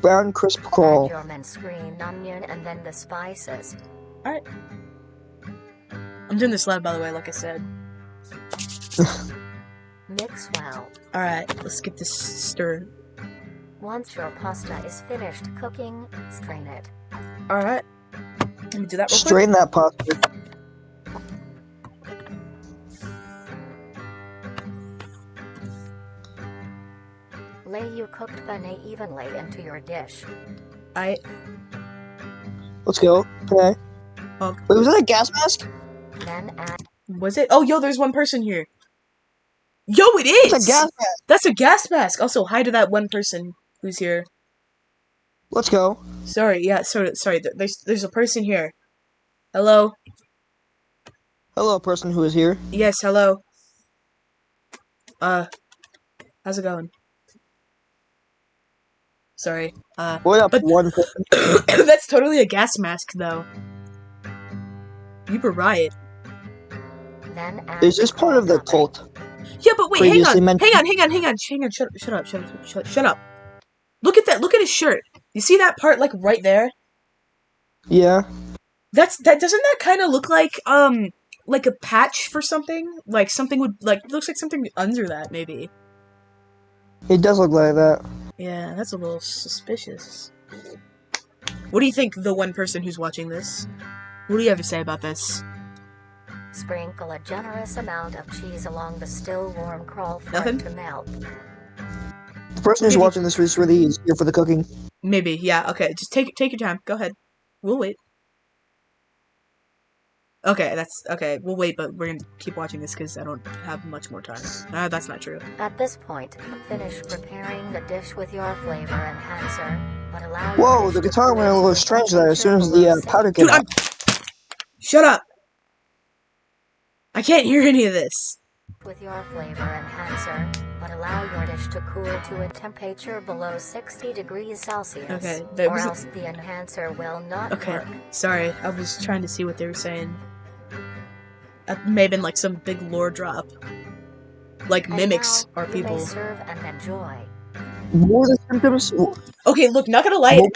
Brown crisp crawl. Add your minced green onion and then the spices. Alright. I'm doing this live, by the way, like I said. Mix well. Alright, let's get this stirred. Once your pasta is finished cooking, strain it. Alright. Let me do that real quick. Strain that pasta. Lay your cooked penne evenly into your dish. Let's go. Okay. Oh. Wait, was that a gas mask? Then add. Was it? Oh, yo, there's one person here. Yo, it is! It's a gas mask. That's a gas mask. Also, hi to that one person who's here. Let's go. Sorry, yeah, sorry. There's a person here. Hello? Hello, person who is here. Yes, hello. How's it going? Sorry. What up, one person? That's totally a gas mask, though. You were right. Then add Is this part of the cult? Yeah, but wait, hang on. Mentioned? Shut up. Look at that. Look at his shirt. You see that part, like, right there? Yeah. Doesn't that kind of look like a patch for something? Like, something would, like, looks like something under that, maybe. It does look like that. Yeah, that's a little suspicious. What do you think, the one person who's watching this? What do you have to say about this? Sprinkle a generous amount of cheese along the still warm crawl for Nothing? it to melt. The person who's watching this is really here for the cooking. Maybe, yeah, okay. Just take your time. Go ahead. We'll wait. Okay, we'll wait, but we're gonna keep watching this because I don't have much more time. That's not true. At this point, finish preparing the dish with your flavor enhancer, but allow Whoa, the guitar went a little strange there as soon as the powder came out. Shut up! I can't hear any of this. With your flavor enhancer, but allow your dish to cool to a temperature below 60 degrees Celsius, Okay, or else the enhancer will not work. Sorry, I was trying to see what they were saying. That may have been like some big lore drop. Like, And mimics now, are you people. may serve and enjoy. More than symptoms? Okay, look, not gonna lie, What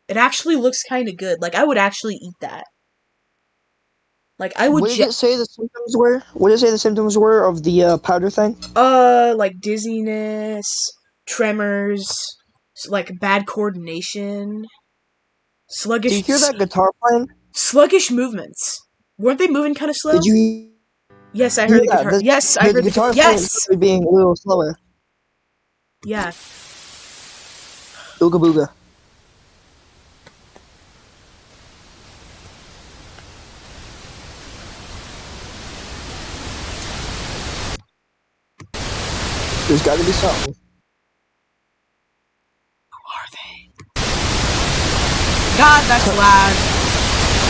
it actually looks kind of good. Like, I would actually eat that. Like, I would What did it say the symptoms were? What did it say the symptoms were of the powder thing? like dizziness, tremors, like bad coordination, Did you hear that guitar playing? sluggish movements. Weren't they moving kind of slow? Did you Yes, I hear heard the that? guitar. Yes, I The heard the guitar guitar. playing Yes! started being a little slower. Yeah. Ooga booga. There's got to be something. Who are they? God, that's loud.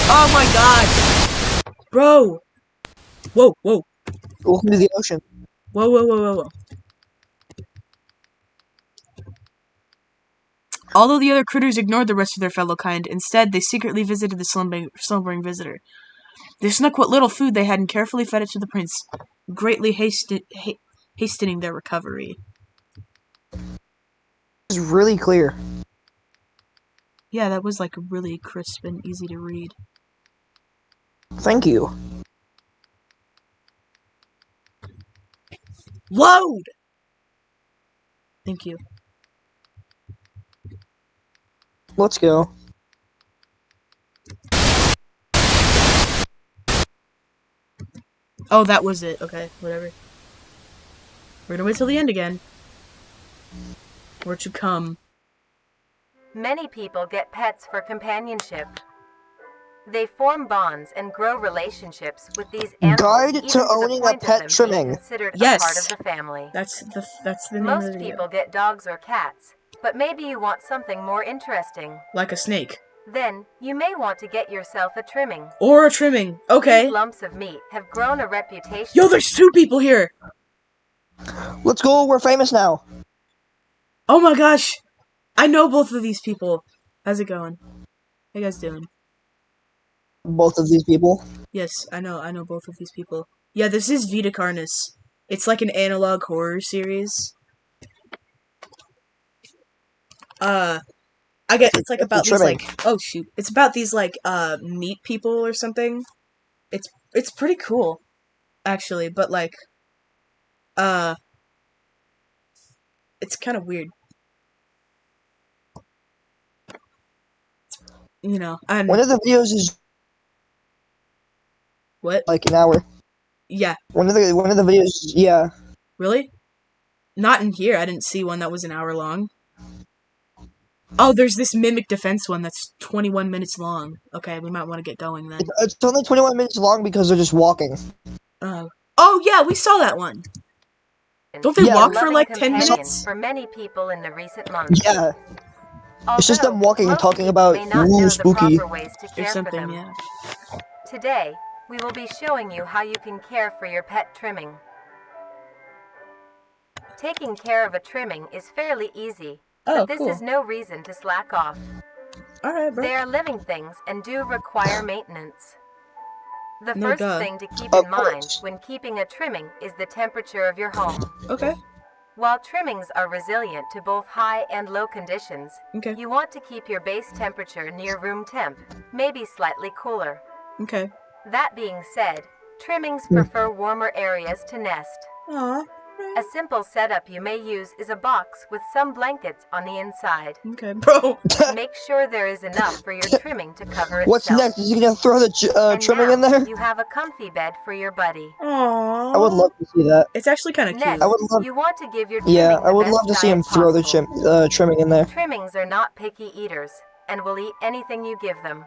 Oh my god. Bro. Whoa, whoa. Welcome to the ocean. Whoa, whoa, whoa, whoa, whoa. Although the other critters ignored the rest of their fellow kind, instead they secretly visited the slumbering visitor. They snuck what little food they had and carefully fed it to the prince, greatly hastening their recovery. It's really clear. Yeah, that was like really crisp and easy to read. Thank you. Load! Thank you. Let's go. Oh, that was it. Okay, whatever. We're gonna wait till the end again. Or to come. Many people get pets for companionship. They form bonds and grow relationships with these animals. Guide even to the owning a point of pet them trimming. being considered Yes. a part of the family. That's the name of Most the video. people get dogs or cats, but maybe you want something more interesting. Like a snake. Then, you may want to get yourself a trimming. Or a trimming. Okay. These lumps of meat have grown a reputation. Yo, there's two people here! Let's go. We're famous now. Oh my gosh! I know both of these people. How's it going? How you guys doing? Both of these people. Yes, I know both of these people. Yeah, this is Vita Carnis. It's like an analog horror series. I get it's like about these like oh shoot. It's about these like meat people or something. It's pretty cool, actually, but like it's kind of weird. You know, and One of the videos is what? like an hour. Yeah. One of the videos, yeah. Really? Not in here. I didn't see one that was an hour long. Oh, there's this mimic defense one that's 21 minutes long. Okay, we might want to get going then. It's only 21 minutes long because they're just walking. Oh yeah, we saw that one. Don't they walk for like 10 minutes? For many people in the recent months. Yeah. It's just them walking and most talking people about may not know ooh the spooky. proper ways to care Or for something, them. yeah. Today, we will be showing you how you can care for your pet trimming. Taking care of a trimming is fairly easy, but this is no reason to slack off. Alright, bro. They are living things and do require maintenance. The No first duh. thing to keep in mind when keeping a trimming is the temperature of your home. Okay. While trimmings are resilient to both high and low conditions, Okay. you want to keep your base temperature near room temp, maybe slightly cooler. Okay. That being said, trimmings prefer warmer areas to nest. Aww. A simple setup you may use is a box with some blankets on the inside. Okay, bro. Make sure there is enough for your trimming to cover itself. What's next? Is he gonna throw the And trimming now, in there? You have a comfy bed for your buddy. Aww. I would love to see that. It's actually kind of cute. Next, I would love- you want to give your trimming Yeah, I the would best love to see him diet throw the possible. trimming in there. Trimmings are not picky eaters and will eat anything you give them.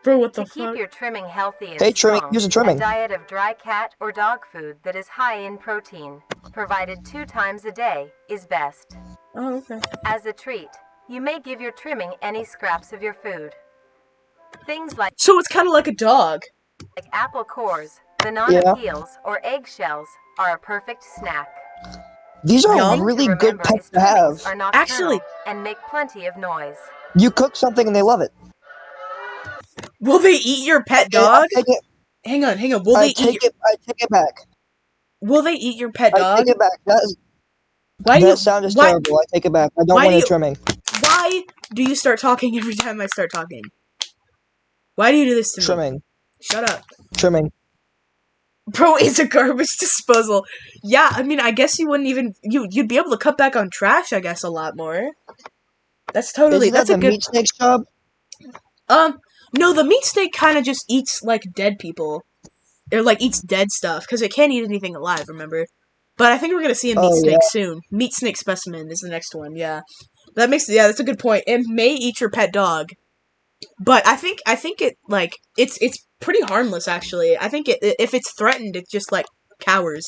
Bro, what To the keep fuck? your trimming healthy and Hey, trimming, strong, here's a trimming. a diet of dry cat or dog food that is high in protein, provided 2 times a day, is best. Oh, okay. As a treat, you may give your trimming any scraps of your food. Things like So it's kind of like a dog. apple cores, banana Yeah. peels, or eggshells are a perfect snack. These are Yum. really To good remember pets is to have. trimmings are nocturnal Actually- and make plenty of noise. You cook something and they love it. Will they eat your pet dog? Hang on. Will I they take eat? it. I take it back. Will they eat your pet I dog? take it back. That is, Why do That you? sound is Why? terrible. I take it back. I don't Why want do a you- trimming. Why do you start talking every time I start talking? Why do you do this to me? Trimming. Shut up. Trimming. Bro, it's a garbage disposal. Yeah, I mean, I guess you wouldn't even you'd be able to cut back on trash, I guess, a lot more. That's totally Isn't that that's a the good meat snake's job? No, the meat snake kind of just eats like dead people. Or like eats dead stuff because it can't eat anything alive, remember? But I think we're going to see a meat Oh, snake yeah. soon. Meat snake specimen is the next one. Yeah. That's a good point. It may eat your pet dog. But I think it like it's pretty harmless actually. I think if it's threatened, it just like cowers.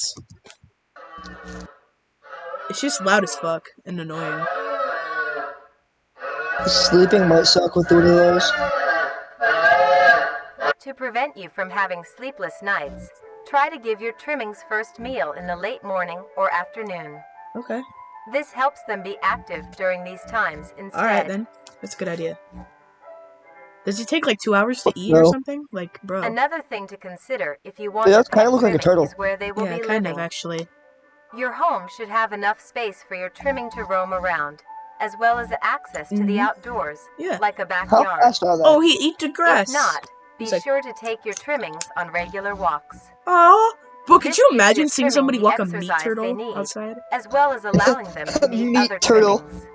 It's just loud as fuck and annoying. Sleeping might suck with one of those. To prevent you from having sleepless nights, try to give your trimmings first meal in the late morning or afternoon. Okay. This helps them be active during these times instead. Alright then. That's a good idea. Does it take like 2 hours to eat No. or something? Like, bro. Another thing to consider if you want It a does pet kinda look like a trimming turtle. is where they will Yeah, be kind living. of actually. Your home should have enough space for your trimming to roam around, as well as access to the outdoors, Yeah. like a How backyard. fast are they? Oh, he eat the grass. If not, be He's like- sure to take your trimmings on regular walks. Aw. But could This you gives imagine your seeing trimming somebody the walk a meat exercise they turtle need, outside? as well as allowing them to meet Meat other turtle. trimmings.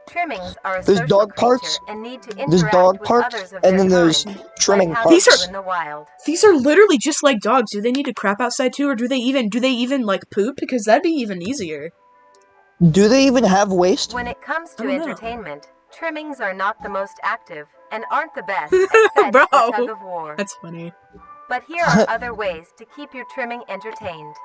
Trimmings are a There's social dog creature parts, and need to There's interact dog with parts, others of and their then there's kind, trimming like how parts. they do in the wild. These are literally just like dogs. Do they need to crap outside too, or do they even like poop? Because that'd be even easier. Do they even have waste? When it comes I to don't know. entertainment, trimmings are not the most active and aren't the best at fetch Bro. or tug of war. That's funny. But here are other ways to keep your trimming entertained.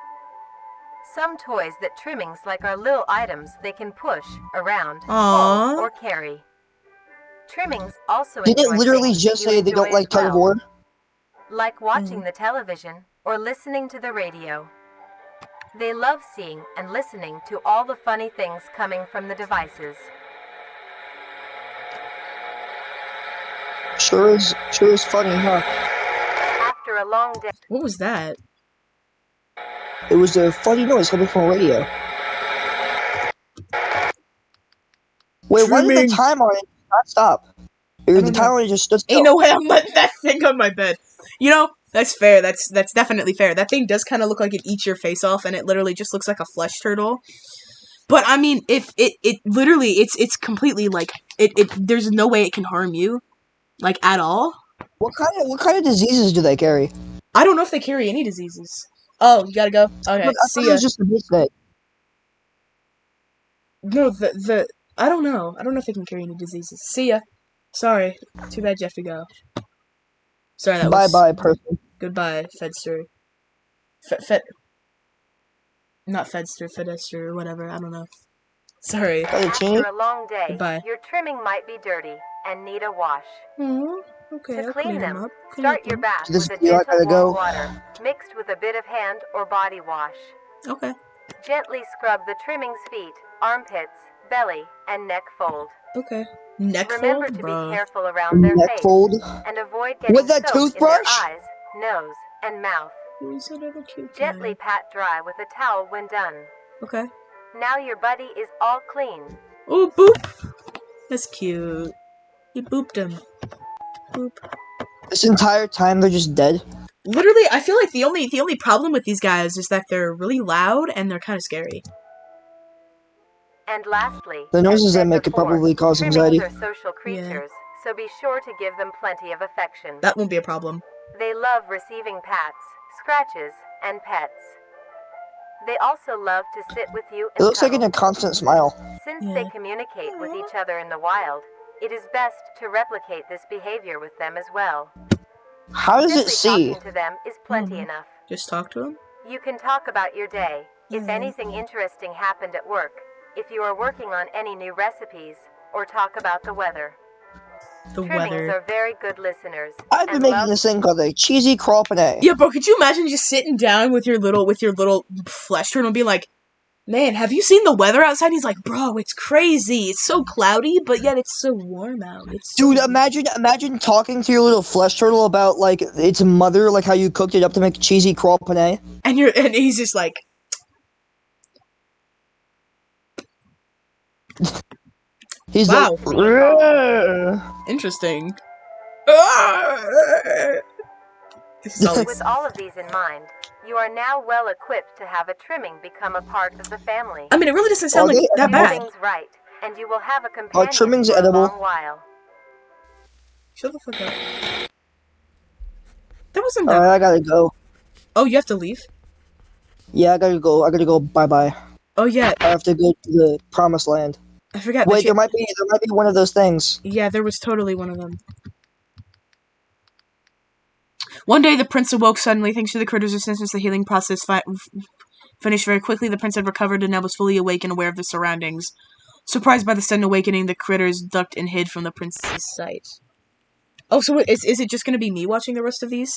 Some toys that trimmings like are little items they can push, around, Aww. pull, or carry. Trimmings also Did enjoy it literally things just that you say they don't enjoy like as tug of well, war? like watching the television or listening to the radio. They love seeing and listening to all the funny things coming from the devices. Sure is funny, huh? After a long day, What was that? It was a funny noise coming from a radio. Wait, why did Trimming. the time on it not stop? Or the don't time know. on it just stood still? Ain't no way I'm letting that thing on my bed. You know, that's fair. That's definitely fair. That thing does kind of look like it eats your face off, and it literally just looks like a flesh turtle. But I mean, if it literally, it's completely like it. There's no way it can harm you, like at all. What kind of diseases do they carry? I don't know if they carry any diseases. Oh, you gotta go. Okay, I thought see it ya. was just a meat snake. No, I don't know. I don't know if they can carry any diseases. See ya. Sorry. Too bad you have to go. Sorry, that was... Bye-bye, person. Goodbye, Fedster. Not Fedster, Fedester, or whatever. I don't know. Sorry. Fettuccine? after a long day, Goodbye. your trimming might be dirty and need a wash. Okay, To I'll clean clean them, them up. start your bath This with a is where I gentle gotta warm go. water, mixed with a bit of hand or body wash. Okay. Gently scrub the trimming's feet, armpits, belly, and neck fold. Okay. Neck Remember fold? to Bruh. be careful around their Neck face fold? and avoid getting With that soaked in their toothbrush? eyes, nose, and mouth. Who's another cute guy? Gently pat dry with a towel when done. Okay. Now your buddy is all clean. Oh, boop! That's cute. He booped him. Boop. This entire time they're just dead? Literally, I feel like the only problem with these guys is that they're really loud and they're kind of scary. And lastly, The noises as they said make could before, probably cause trimmings anxiety. are social creatures, so be sure to give them plenty of affection. That won't be a problem. They love receiving pats, scratches, and pets. They also love to sit with you It and looks like cuddle. a constant smile. Since Yeah. they communicate with each other in the wild, it is best to replicate this behavior with them as well. How does it Simply see? talking to them is plenty Mhm. enough. Just talk to him? You can talk about your day, if Mhm. anything interesting happened at work, if you are working on any new recipes, or talk about the weather. The Trimmings weather. are very good listeners. I've been and making love this thing called a cheesy crawpane. Yeah, bro, could you imagine just sitting down with your little flesh turtle and being like, man, have you seen the weather outside? He's like, bro, it's crazy. It's so cloudy, but yet it's so warm out. It's so Dude, imagine talking to your little flesh turtle about, like, its mother, like how you cooked it up to make cheesy crawpane. and he's just like, He's Wow. like, Interesting. With all of these in mind, you are now well equipped to have a trimming become a part of the family. I mean, it really doesn't sound Are like they that Do bad. things right, and you will have a companion trimmings for a edible? long while. Shut the fuck up. That wasn't that. alright, I gotta go. Oh, you have to leave? Yeah, I gotta go. Bye bye. Oh yeah, I have to go to the promised land. I forgot. Wait, there might be one of those things. Yeah, there was totally one of them. One day, the prince awoke suddenly, thanks to the critter's assistance. The healing process finished very quickly. The prince had recovered and now was fully awake and aware of the surroundings. Surprised by the sudden awakening, the critters ducked and hid from the prince's sight. Oh, so is it just going to be me watching the rest of these?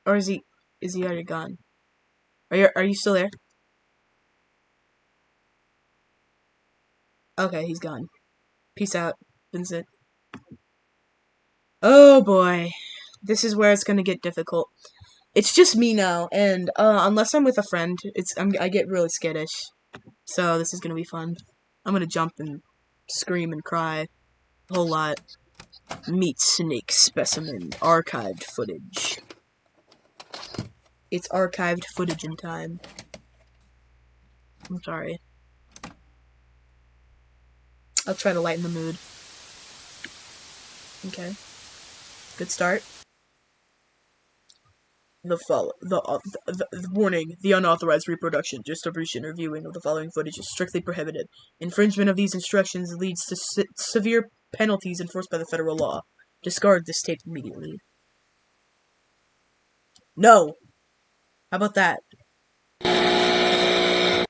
Or is he already gone? Are you still there? Okay, he's gone. Peace out, Vincent. Oh boy. This is where it's gonna get difficult. It's just me now, and unless I'm with a friend, I get really skittish. So this is gonna be fun. I'm gonna jump and scream and cry a whole lot. Meat snake specimen archived footage. It's archived footage in time. I'm sorry. I'll try to lighten the mood. Okay. Good start. The warning: the unauthorized reproduction, distribution, or viewing of the following footage is strictly prohibited. Infringement of these instructions leads to severe penalties enforced by the federal law. Discard this tape immediately. No. How about that? I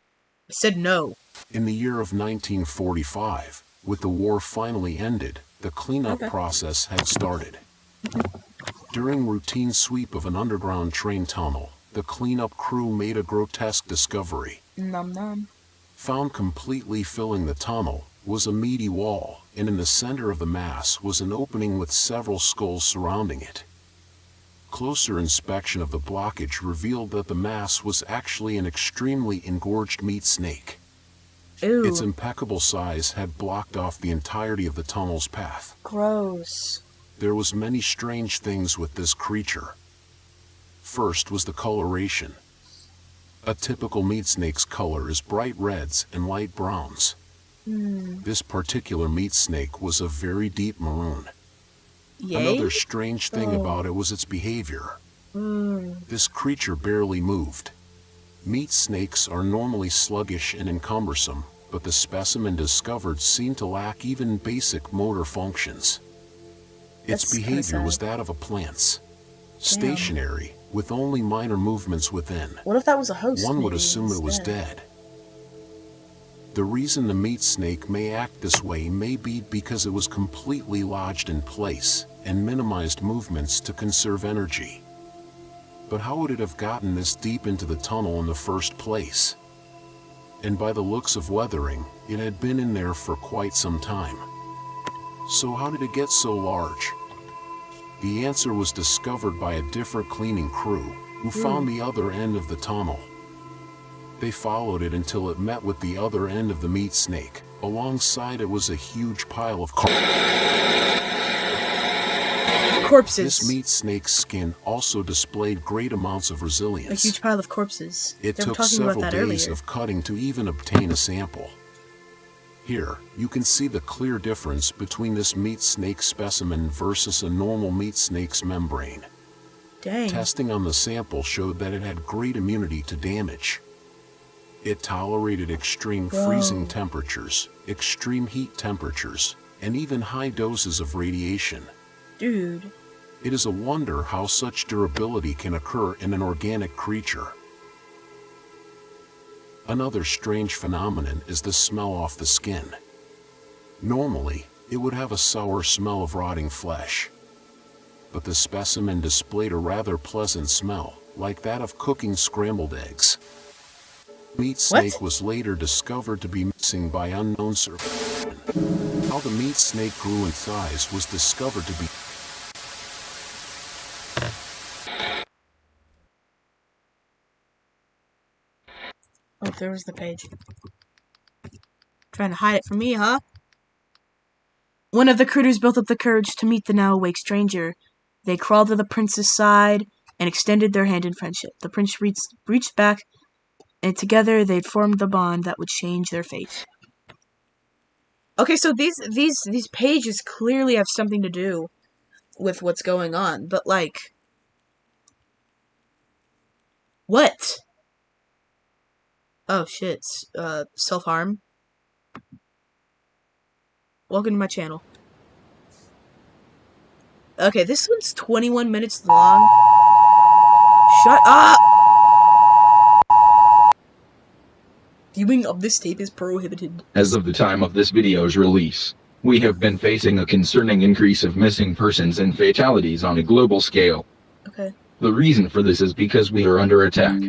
said no. In the year of 1945, with the war finally ended, the cleanup process had started. During routine sweep of an underground train tunnel, the cleanup crew made a grotesque discovery. Nom nom. Found completely filling the tunnel was a meaty wall, and in the center of the mass was an opening with several skulls surrounding it. Closer inspection of the blockage revealed that the mass was actually an extremely engorged meat snake. Ew. Its impeccable size had blocked off the entirety of the tunnel's path. Gross. There was many strange things with this creature. First was the coloration. A typical meat snake's color is bright reds and light browns. This particular meat snake was a very deep maroon. Yay? Another strange thing about it was its behavior. This creature barely moved. Meat snakes are normally sluggish and encumbersome, but the specimen discovered seemed to lack even basic motor functions. Its behavior was that of a plant's. Stationary, with only minor movements within. What if that was a host? One would assume it was dead. The reason the meat snake may act this way may be because it was completely lodged in place and minimized movements to conserve energy. But how would it have gotten this deep into the tunnel in the first place? And by the looks of weathering, it had been in there for quite some time. So how did it get so large? The answer was discovered by a different cleaning crew, who found the other end of the tunnel. They followed it until it met with the other end of the meat snake. Alongside it was a huge pile of corpses. This meat snake's skin also displayed great amounts of resilience. A huge pile of corpses. It took several days of cutting to even obtain a sample. Here, you can see the clear difference between this meat snake specimen versus a normal meat snake's membrane. Dang. Testing on the sample showed that it had great immunity to damage. It tolerated extreme freezing temperatures, extreme heat temperatures, and even high doses of radiation. Dude. It is a wonder how such durability can occur in an organic creature. Another strange phenomenon is the smell off the skin. Normally, it would have a sour smell of rotting flesh. But the specimen displayed a rather pleasant smell, like that of cooking scrambled eggs. Meat snake was later discovered to be missing by unknown sources. How the meat snake grew in size was discovered to be there was the page. Trying to hide it from me, huh? One of the critters built up the courage to meet the now awake stranger. They crawled to the prince's side and extended their hand in friendship. The prince reached back, and together they'd formed the bond that would change their fate. Okay, so these pages clearly have something to do with what's going on, but like, what? Oh shit, self-harm. Welcome to my channel. Okay, this one's 21 minutes long. Shut up! Viewing of this tape is prohibited. As of the time of this video's release, we have been facing a concerning increase of missing persons and fatalities on a global scale. Okay. The reason for this is because we are under attack.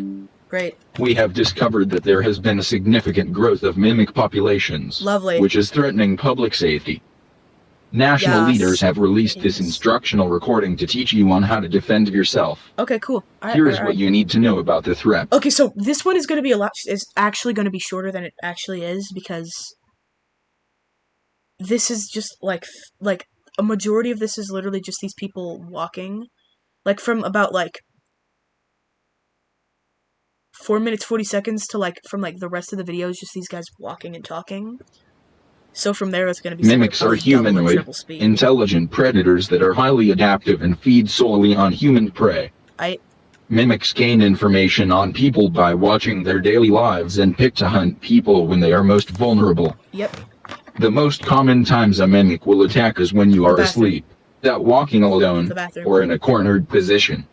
Great. We have discovered that there has been a significant growth of mimic populations. Lovely. Which is threatening public safety. National leaders have released this instructional recording to teach you on how to defend yourself. Okay, cool. Here is what you need to know about the threat. Okay, so this one is going to be actually going to be shorter than it actually is, because this is just like a majority of this is literally just these people walking, like from about like 4 minutes 40 seconds to like from like the rest of the video is just these guys walking and talking. So from there, it's going to be mimics are humanoid, intelligent predators that are highly adaptive and feed solely on human prey. Mimics gain information on people by watching their daily lives and pick to hunt people when they are most vulnerable. Yep. The most common times a mimic will attack is when you are asleep, that walking alone, or in a cornered position.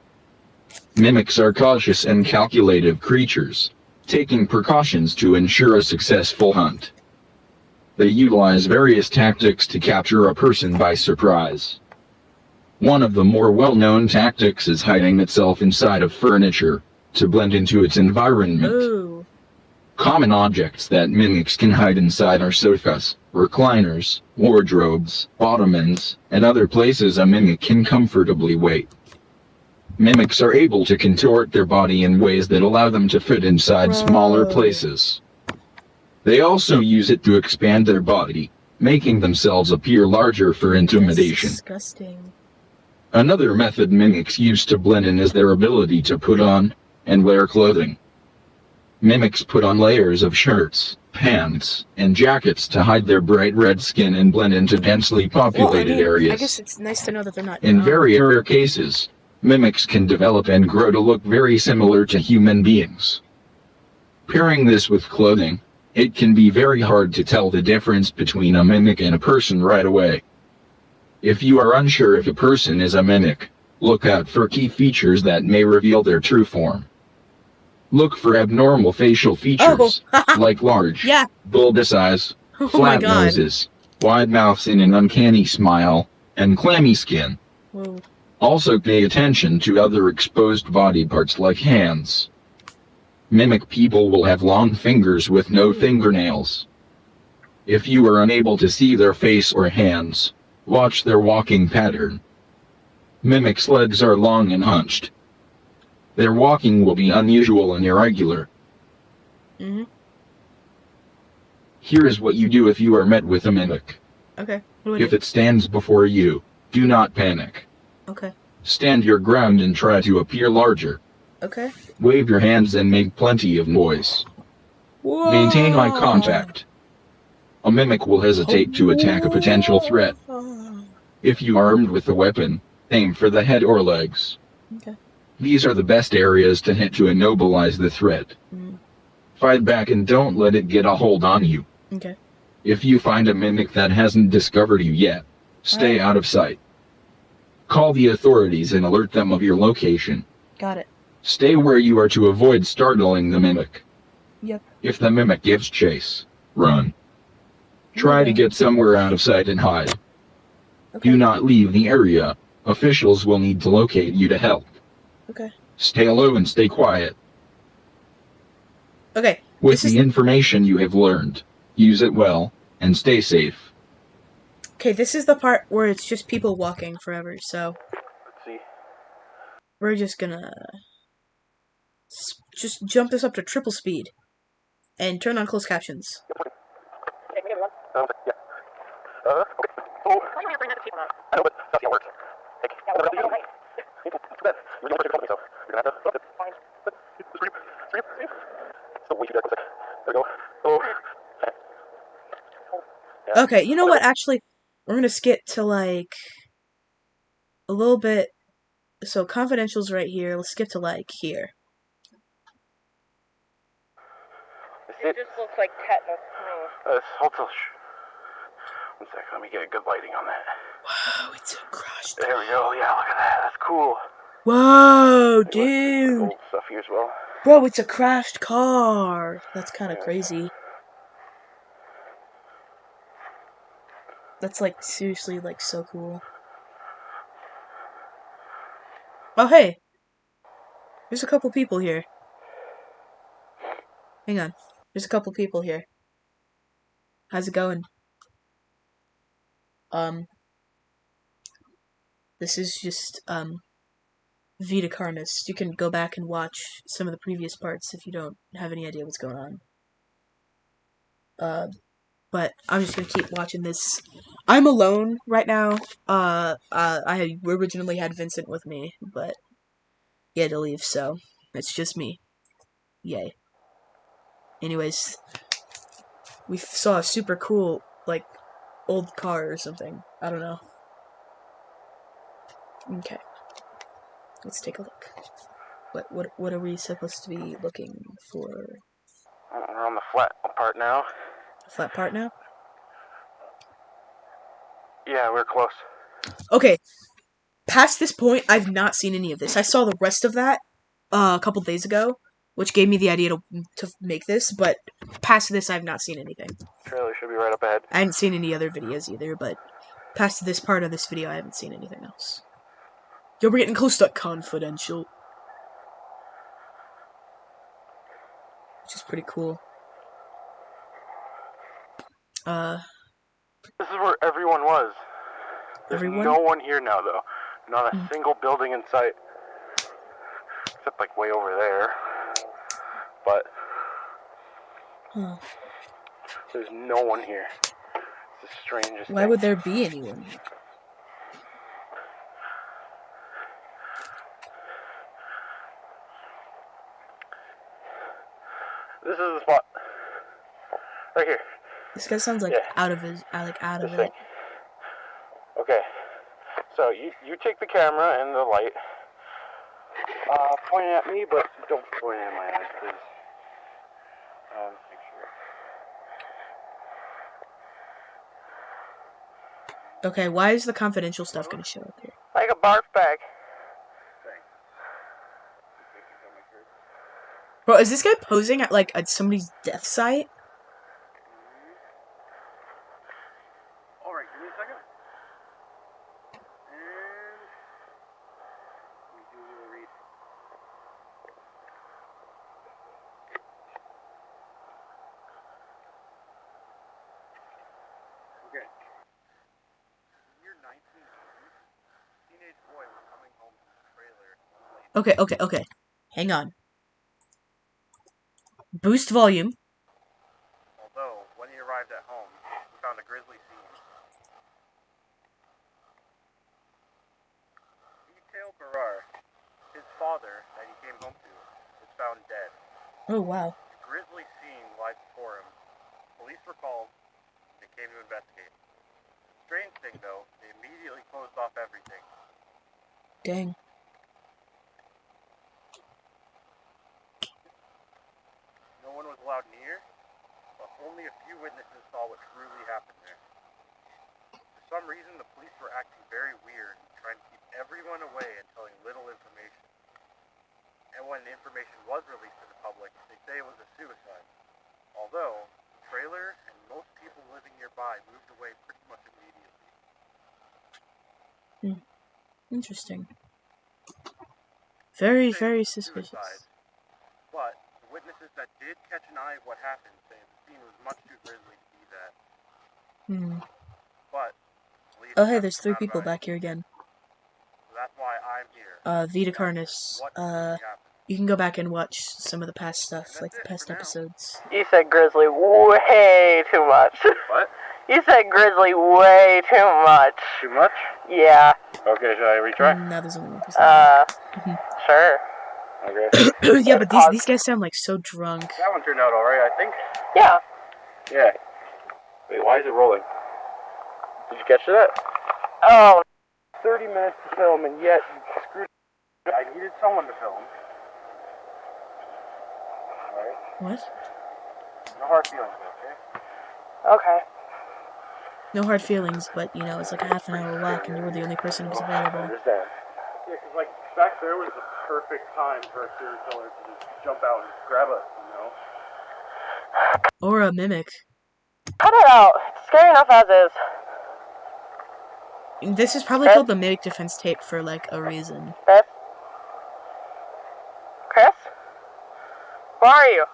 Mimics are cautious and calculative creatures, taking precautions to ensure a successful hunt. They utilize various tactics to capture a person by surprise. One of the more well-known tactics is hiding itself inside of furniture, to blend into its environment. Ooh. Common objects that mimics can hide inside are sofas, recliners, wardrobes, ottomans, and other places a mimic can comfortably wait. Mimics are able to contort their body in ways that allow them to fit inside smaller places. They also use it to expand their body, making themselves appear larger for intimidation. That's disgusting. Another method mimics use to blend in is their ability to put on and wear clothing. Mimics put on layers of shirts, pants, and jackets to hide their bright red skin and blend into densely populated areas. I guess it's nice to know that they're not. In very rare cases, mimics can develop and grow to look very similar to human beings. Pairing this with clothing, it can be very hard to tell the difference between a mimic and a person right away. If you are unsure if a person is a mimic, look out for key features that may reveal their true form. Look for abnormal facial features, like large, bulbous eyes, flat noses, wide mouths and an uncanny smile, and clammy skin. Whoa. Also pay attention to other exposed body parts like hands. Mimic people will have long fingers with no fingernails. If you are unable to see their face or hands, watch their walking pattern. Mimics' legs are long and hunched. Their walking will be unusual and irregular. Here is what you do if you are met with a mimic. Okay. If it stands before you, do not panic. Okay. Stand your ground and try to appear larger. Okay. Wave your hands and make plenty of noise. Whoa. Maintain eye contact. A mimic will hesitate to attack a potential threat. If you are armed with a weapon, aim for the head or legs. Okay. These are the best areas to hit to immobilize the threat. Fight back and don't let it get a hold on you. Okay. If you find a mimic that hasn't discovered you yet, stay out of sight. Call the authorities and alert them of your location. Got it. Stay where you are to avoid startling the mimic. Yep. If the mimic gives chase, run. Try to get somewhere out of sight and hide. Okay. Do not leave the area. Officials will need to locate you to help. Okay. Stay low and stay quiet. Okay. With the information you have learned, use it well, and stay safe. Okay, this is the part where it's just people walking forever, so Let's see. we're just gonna just jump this up to triple speed. And turn on closed captions. Yeah. Okay. Oh. I know, but that's how it works. Heck. Too bad. You're the only person who told me, so you're gonna have to. Stream. Still way too dark. There we go. Oh. Yeah. Okay, you know what? Actually, we're gonna skip to like a little bit. So confidential's right here. Let's skip to like here. It just looks like tetanus to me. Hold till. One sec. Let me get a good lighting on that. Whoa, it's a crashed. There we go. Yeah, look at that. That's cool. Whoa, Look, dude. old stuff here as well. Bro, it's a crashed car. That's kind of crazy. That's like seriously like so cool. Oh hey, there's a couple people here. Hang on, there's a couple people here. How's it going? This is just vita carnis. You can go back and watch some of the previous parts if you don't have any idea what's going on. But I'm just gonna keep watching this. I'm alone right now. I originally had Vincent with me, but he had to leave, so it's just me. Yay. Anyways, we saw a super cool, like, old car or something. I don't know. Okay. Let's take a look. What are we supposed to be looking for? We're on the flat part now. Flat part now? Yeah, we're close. Okay. Past this point, I've not seen any of this. I saw the rest of that a couple days ago, which gave me the idea to make this, but past this, I've not seen anything. Trailer should be right up ahead. I haven't seen any other videos either, but past this part of this video, I haven't seen anything else. Yo, we're getting close to confidential. Which is pretty cool. This is where everyone was. There's no one here now, though. Not a single building in sight. Except, like, way over there. But there's no one here. It's the strangest Why thing. would there be anyone here? This is the spot. Right here. This guy sounds like out of his, out of it. Okay. So you take the camera and the light. Point it at me, but don't point it at my eyes, please. Make sure. Okay, why is the confidential stuff gonna show up here? Like a barf bag. Bro, is this guy posing at like at somebody's death site? Alright, give me a second. And we do a little read. Okay. Year 1980, teenage boy was coming home from the trailer. Okay. Hang on. Boost volume. Although, when he arrived at home, he found a grisly scene. Mikhail Barar, his father that he came home to, was found dead. Oh, wow. The grisly scene lies before him. Police were called. They came to investigate. Strange thing, though, they immediately closed off everything. Dang. No one was allowed near, but only a few witnesses saw what truly happened there. For some reason, the police were acting very weird, trying to keep everyone away and telling little information. And when the information was released to the public, they say it was a suicide. Although, the trailer and most people living nearby moved away pretty much immediately. Interesting. Very, very suspicious. Suicide, but the witnesses that did catch an eye of what happened say the scene was much too grisly to be that. But oh, hey, there's 3 people back here again. So that's why I'm here. Vita Carnis. What really happened? You can go back and watch some of the past stuff, like the past episodes. You said grizzly way too much. What? You said grizzly way too much. Too much? Yeah. Okay, should I retry? Now there's only one person. Sure. Okay. Yeah, but these guys sound like so drunk. That one turned out alright, I think. Yeah. Yeah. Wait, why is it rolling? Did you catch that? Oh. 30 minutes to film, and yet you screwed. I needed someone to film. Alright? What? No hard feelings, okay? Okay. No hard feelings, but, you know, it's like a half an hour walk and you were the only person who was I available. understand. Yeah, because, like, back there was the perfect time for a serial killer to just jump out and grab us, you know? Or a mimic. Cut it out. It's scary enough as is. This is probably called the mimic defense tape for, like, a reason. Chris? Chris? Where are you?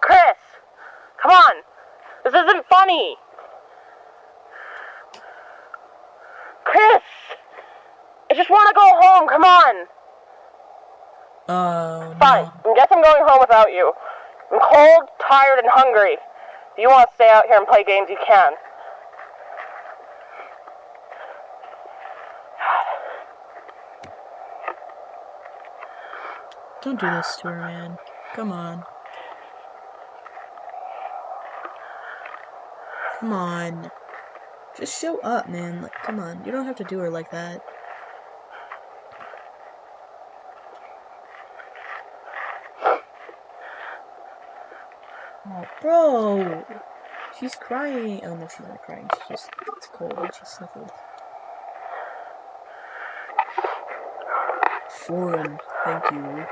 Chris! Come on! This isn't funny! Chris! I just want to go home, come on! Oh, Fine, I guess I'm going home without you. I'm cold, tired, and hungry. If you want to stay out here and play games, you can. Don't do this to her, man. Come on. Come on. Just show up, man. Like, come on. You don't have to do her like that. Oh, bro! She's crying. Oh, no, she's not crying. She's just, it's cold and she sniffled. Foreign, thank you,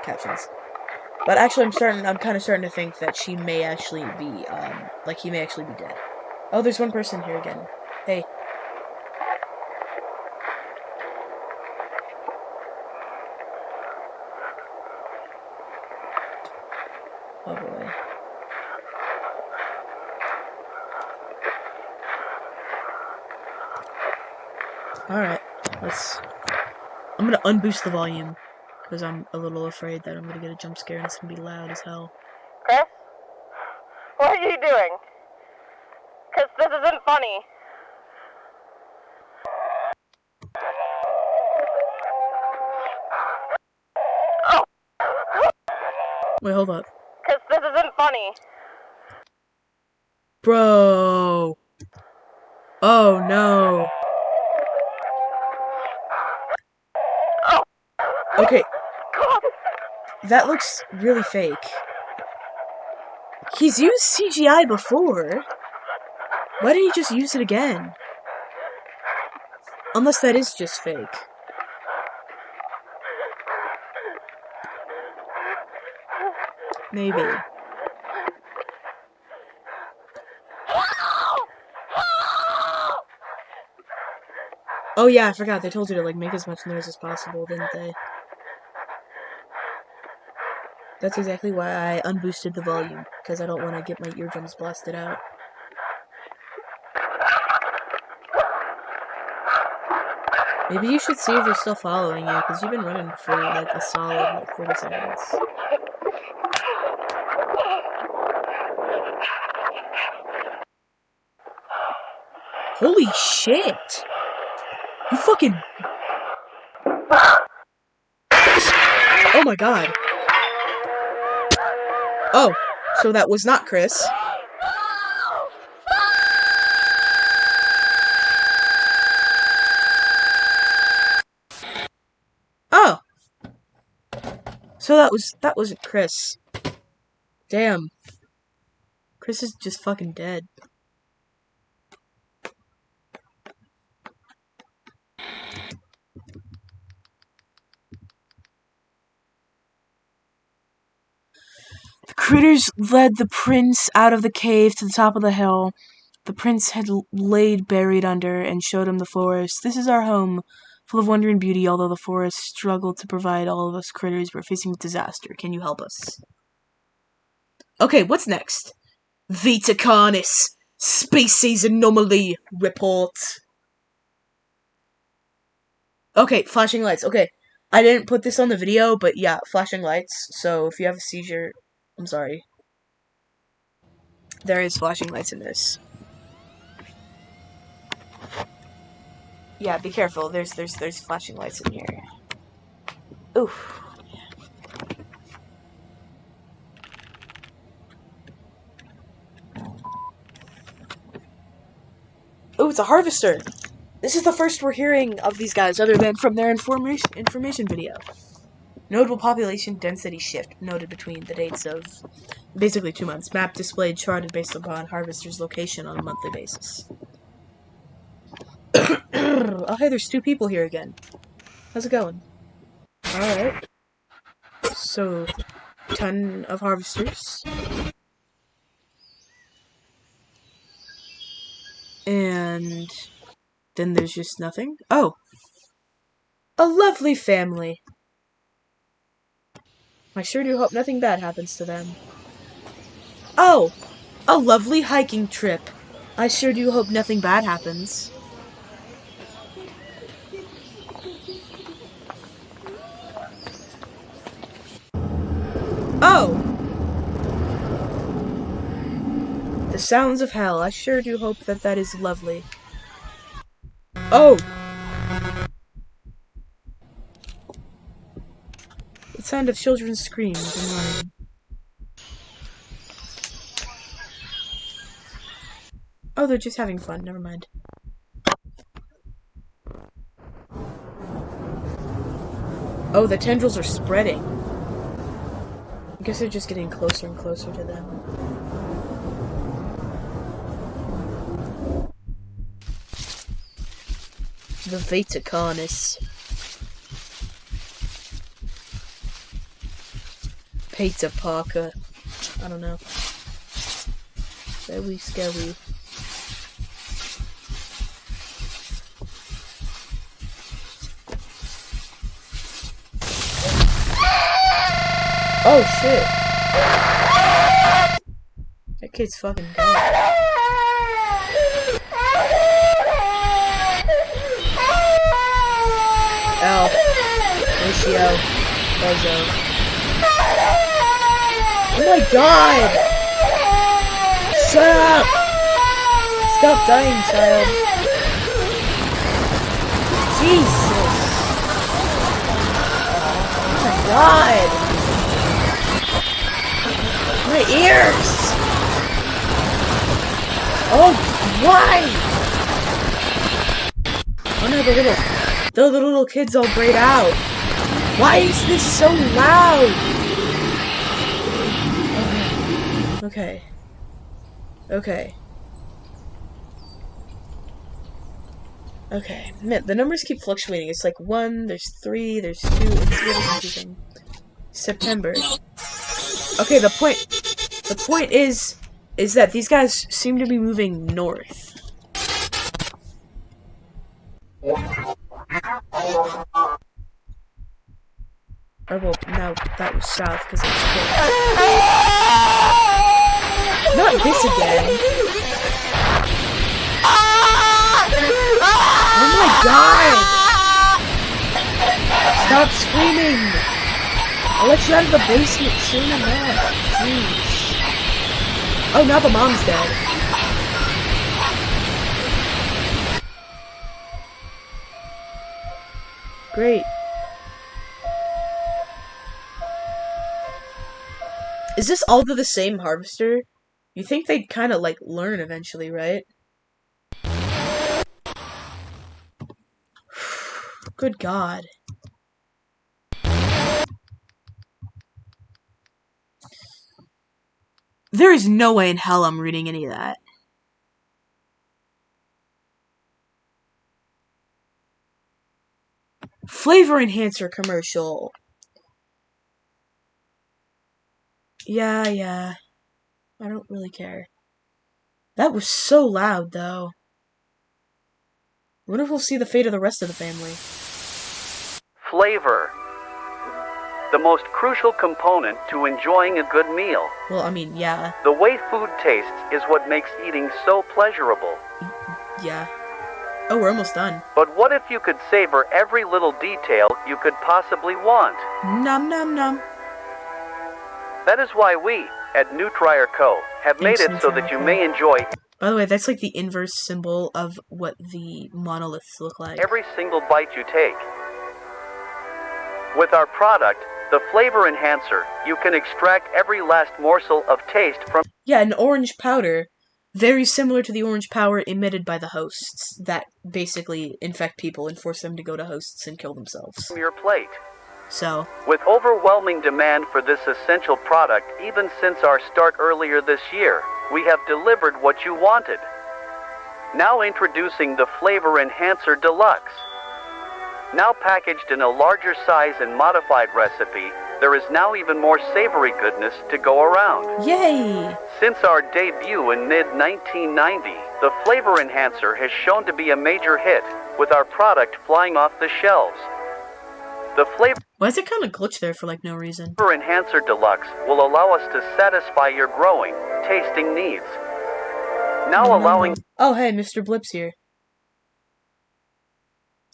captions. But actually, I'm kind of starting to think that she may actually be, like, he may actually be dead. Oh, there's one person here again. Hey. Oh, boy. Alright, I'm gonna unboost the volume, because I'm a little afraid that I'm gonna get a jump scare and it's gonna be loud as hell. Chris? What are you doing? Chris, this isn't funny. Oh. Wait, hold up. Chris, this isn't funny. Bro! Oh, no. Okay. That looks really fake. He's used CGI before. Why didn't he just use it again? Unless that is just fake. Maybe. Oh yeah, I forgot. They told you to, like, make as much noise as possible, didn't they? That's exactly why I unboosted the volume, because I don't want to get my eardrums blasted out. Maybe you should see if they're still following you, because you've been running for, like, a solid, like, 40 seconds. Holy shit! You fucking... Oh my god. Oh, so that was not Chris. Oh. So that wasn't Chris. Damn. Chris is just fucking dead. The critters led the prince out of the cave to the top of the hill. The prince had laid buried under and showed him the forest. This is our home, full of wonder and beauty, although the forest struggled to provide all of us critters. We're facing disaster. Can you help us? Okay, what's next? Vita carnis. Species anomaly report. Okay, flashing lights. Okay. I didn't put this on the video, but yeah, flashing lights. So if you have a seizure, I'm sorry. There is flashing lights in this. Yeah, be careful. There's flashing lights in here. Oof. Oh, it's a harvester. This is the first we're hearing of these guys, other than from their information video. Notable population density shift noted between the dates of basically 2 months. Map displayed charted based upon harvester's location on a monthly basis. Oh, hey, there's 2 people here again. How's it going? Alright. So, ton of harvesters. And then there's just nothing. Oh! A lovely family. I sure do hope nothing bad happens to them. Oh! A lovely hiking trip. I sure do hope nothing bad happens. Oh! The sounds of hell. I sure do hope that that is lovely. Oh! The sound of children's screams and running. Oh, they're just having fun. Never mind. Oh, the tendrils are spreading. I guess they're just getting closer and closer to them. The vita carnis. Peter Parker. I don't know. Very scary. Oh shit. That kid's fucking dead. Ow. Ratio. Bozo. Oh my god! Shut up! Stop dying, child. Jesus! Oh my god! My ears! Oh, why? Oh no, the little kids all grayed out. Why is this so loud? Okay. Okay. Okay. Man, the numbers keep fluctuating. It's like 1, there's 3, there's 2, it's really confusing. September. Okay, the point is that these guys seem to be moving north. Oh, well, now that was south, because it's cold. Not this again! Oh my god! Stop screaming! I'll let you out of the basement soon enough. Jeez. Oh, now the mom's dead. Great. Is this all the same harvester? You think they'd kind of, like, learn eventually, right? Good God. There is no way in hell I'm reading any of that. Flavor enhancer commercial. Yeah. I don't really care. That was so loud, though. I wonder if we'll see the fate of the rest of the family. Flavor. The most crucial component to enjoying a good meal. Well, I mean, yeah. The way food tastes is what makes eating so pleasurable. Yeah. Oh, we're almost done. But what if you could savor every little detail you could possibly want? Nom nom nom. That is why we, at Nutrier Co., have made it so that you may enjoy... By the way, that's like the inverse symbol of what the monoliths look like. ...every single bite you take. With our product, the Flavor Enhancer, you can extract every last morsel of taste from... Yeah, an orange powder. Very similar to the orange powder emitted by the hosts that basically infect people and force them to go to hosts and kill themselves. ...from your plate. So, with overwhelming demand for this essential product, even since our start earlier this year, we have delivered what you wanted. Now introducing the Flavor Enhancer Deluxe. Now packaged in a larger size and modified recipe, there is now even more savory goodness to go around. Yay! Since our debut in mid-1990, the Flavor Enhancer has shown to be a major hit, with our product flying off the shelves. The Flavor Why is it kind of glitched there for like no reason? Enhancer Deluxe will allow us to satisfy your growing, tasting needs. Now allowing... Oh, hey, Mr. Blip's here.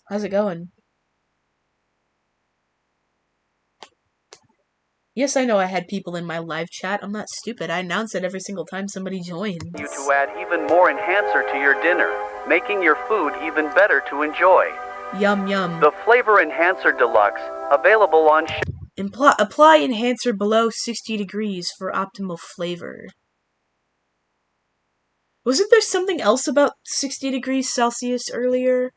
How's it going? Yes, I know I had people in my live chat. I'm not stupid. I announce it every single time somebody joins. You to add even more enhancer to your dinner, making your food even better to enjoy. Yum yum. The Flavor Enhancer Deluxe, available on... Apply enhancer below 60 degrees for optimal flavor. Wasn't there something else about 60 degrees Celsius earlier?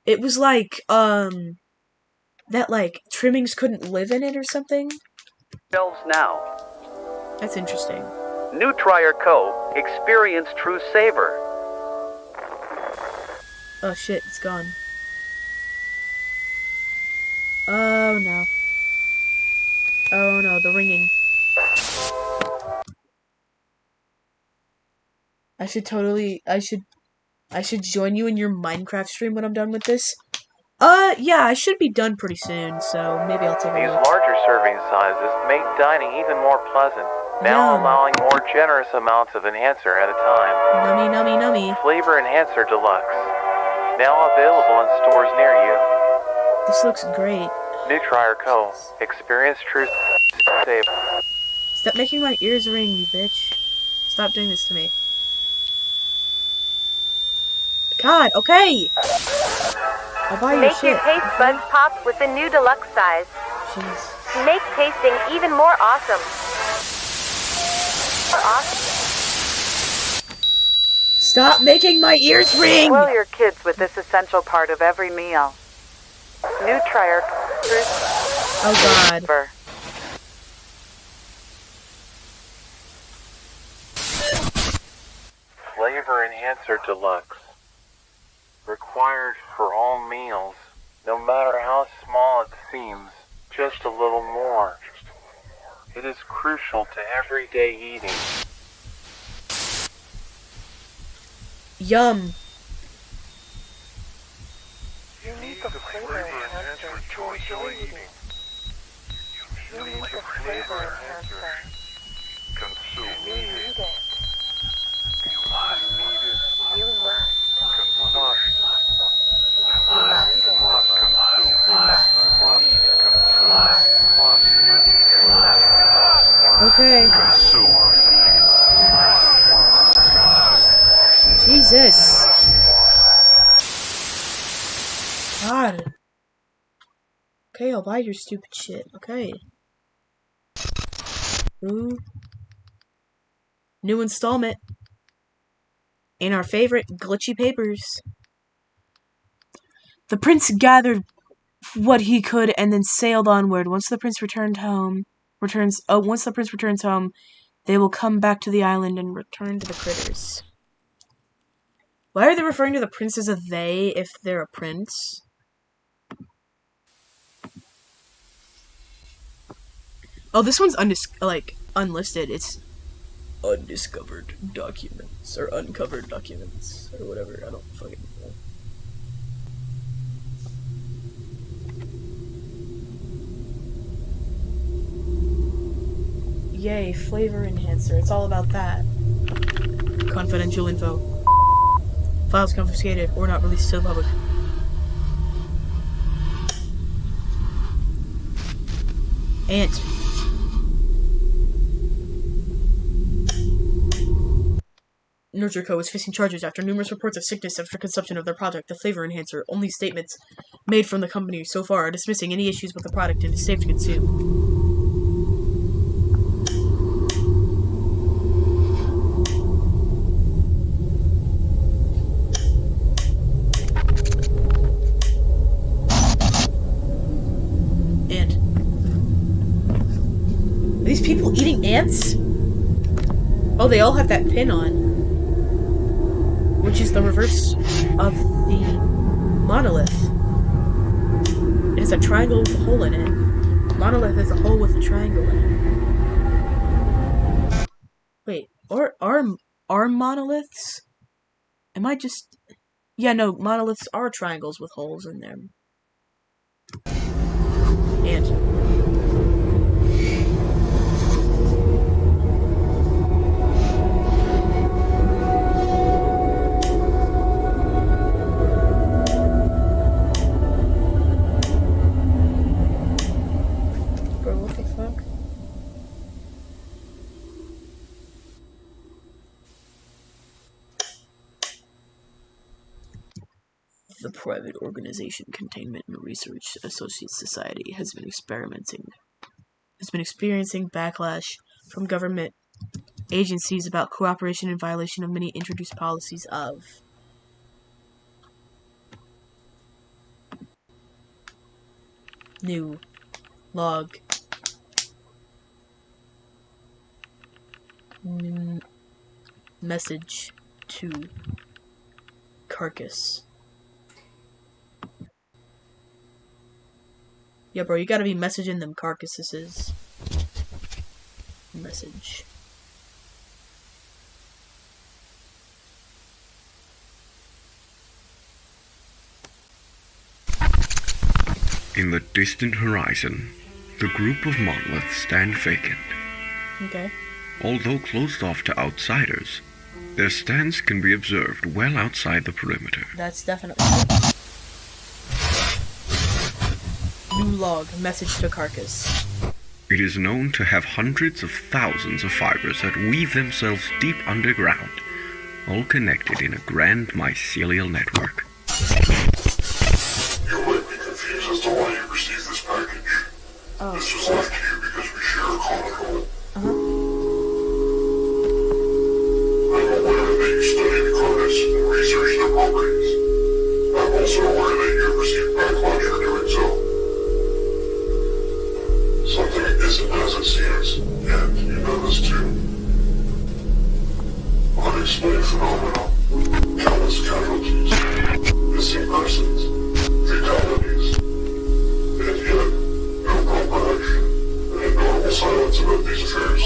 It was like, that like trimmings couldn't live in it or something? Shelves now. That's interesting. Nutrier Co. Experience true savor. Oh shit, it's gone. Oh no. Oh no, the ringing. I should join you in your Minecraft stream when I'm done with this. Yeah, I should be done pretty soon, so maybe I'll take a look. These larger serving sizes make dining even more pleasant, now allowing more generous amounts of enhancer at a time. Nummy, nummy, nummy. Flavor Enhancer Deluxe, now available in stores near you. This looks great. Nutrier Co. Experience true save. Stop making my ears ring, you bitch. Stop doing this to me. God, okay! I'll buy your shit. Make your taste buds pop with the new deluxe size. Jeez. Make tasting even more awesome. Stop making my ears ring! Spoil your kids with this essential part of every meal. Nutrier. Oh god. Flavor Enhancer Deluxe. Required for all meals, no matter how small it seems, just a little more. It is crucial to everyday eating. Yum. You need the flavor enhancer to enjoy eating. You need the flavor enhancer. Consume. You need it. You must need it. You must. Consume. Okay. Jesus. God. Okay, I'll buy your stupid shit. Okay. Ooh. New installment. In our favorite glitchy papers. The prince gathered what he could and then sailed onward. Once the prince returns home, they will come back to the island and return to the critters. Why are they referring to the prince as a they if they're a prince? Oh, this one's unlisted. It's undiscovered documents or uncovered documents or whatever. I don't fucking know. Yay, flavor enhancer. It's all about that. Confidential info. files confiscated or not released to the public. Ant. Nurture Co. is facing charges after numerous reports of sickness after consumption of their product, the flavor enhancer. Only statements made from the company so far are dismissing any issues with the product and is safe to consume. Ant. Are these people eating ants? Oh, they all have that pin on. Which is the reverse of the monolith. It is a triangle with a hole in it. Monolith is a hole with a triangle in it. Wait, are monoliths? Am I just... Yeah, no, monoliths are triangles with holes in them. And... Bro, what the fuck? The private organization Containment and Research Associates Society has been experiencing backlash from government agencies about cooperation in violation of many introduced policies of new log message to carcass. Yeah, bro, you gotta be messaging them carcasses. Message. In the distant horizon, the group of monoliths stand vacant. Okay. Although closed off to outsiders, their stance can be observed well outside the perimeter. That's definitely new log, message to carcass. It is known to have hundreds of thousands of fibers that weave themselves deep underground, all connected in a grand mycelial network. You might be confused as to why you received this package. Oh. This was left to you because we share a common goal. I'm aware that you studied carnis and researched their properties. I'm also aware that you have received backlash for doing so. Something isn't as it seems, and you know this too. Unexplained phenomena, countless casualties, missing persons, fatalities, and yet no proper action, and a normal silence about these affairs.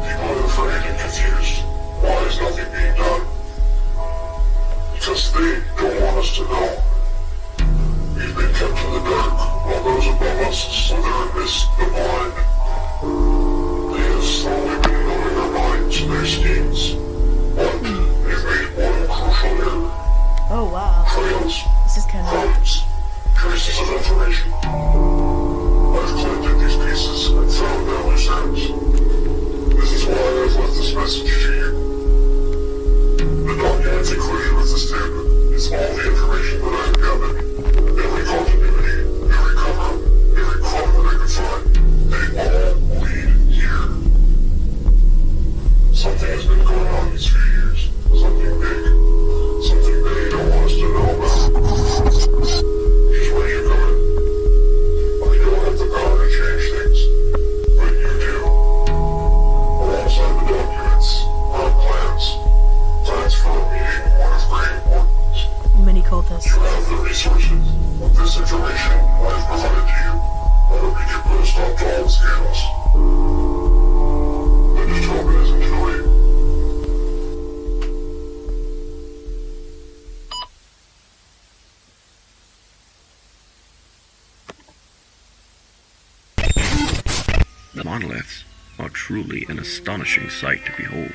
People are afraid and confused. Why is nothing being done? Because they don't want us to know. We've been kept in the dark, while those above us slither amidst the blind. They have slowly been knowing our minds and their schemes. But they've made one crucial error. Oh wow. Trails, This is kind of crumbs, traces of information. I've collected these pieces and found their loose ends. This is why I've left this message to you. The document included with this statement is all the information that I have gathered. Every continuity, every cover-up, every crumb that I could find, they all lead here. Something has been going on these few years. Something big. Something they don't want us to know about. Here's where you come in. I don't have the power to change things, but you do. Alongside the documents are plans. Plans for a meeting one of great importance. many cultists. You have the resources. With this information I have provided to you, I hope you can put a stop to all the scandals. The determinism tonight. The monoliths are truly an astonishing sight to behold.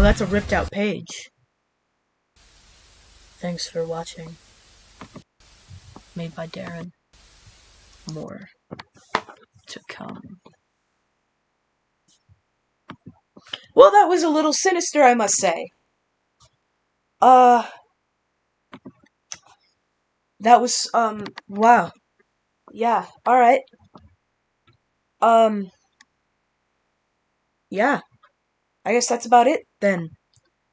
that's a ripped out page. Thanks for watching. Made by Darren. More to come. Well, that was a little sinister, I must say. That was, wow. Yeah, alright. Yeah. I guess that's about it, then.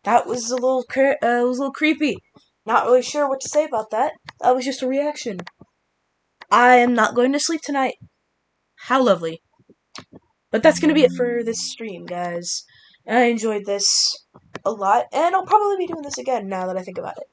That was a little, creepy. Not really sure what to say about that. That was just a reaction. I am not going to sleep tonight. How lovely. But that's gonna be it for this stream, guys. I enjoyed this a lot, and I'll probably be doing this again now that I think about it.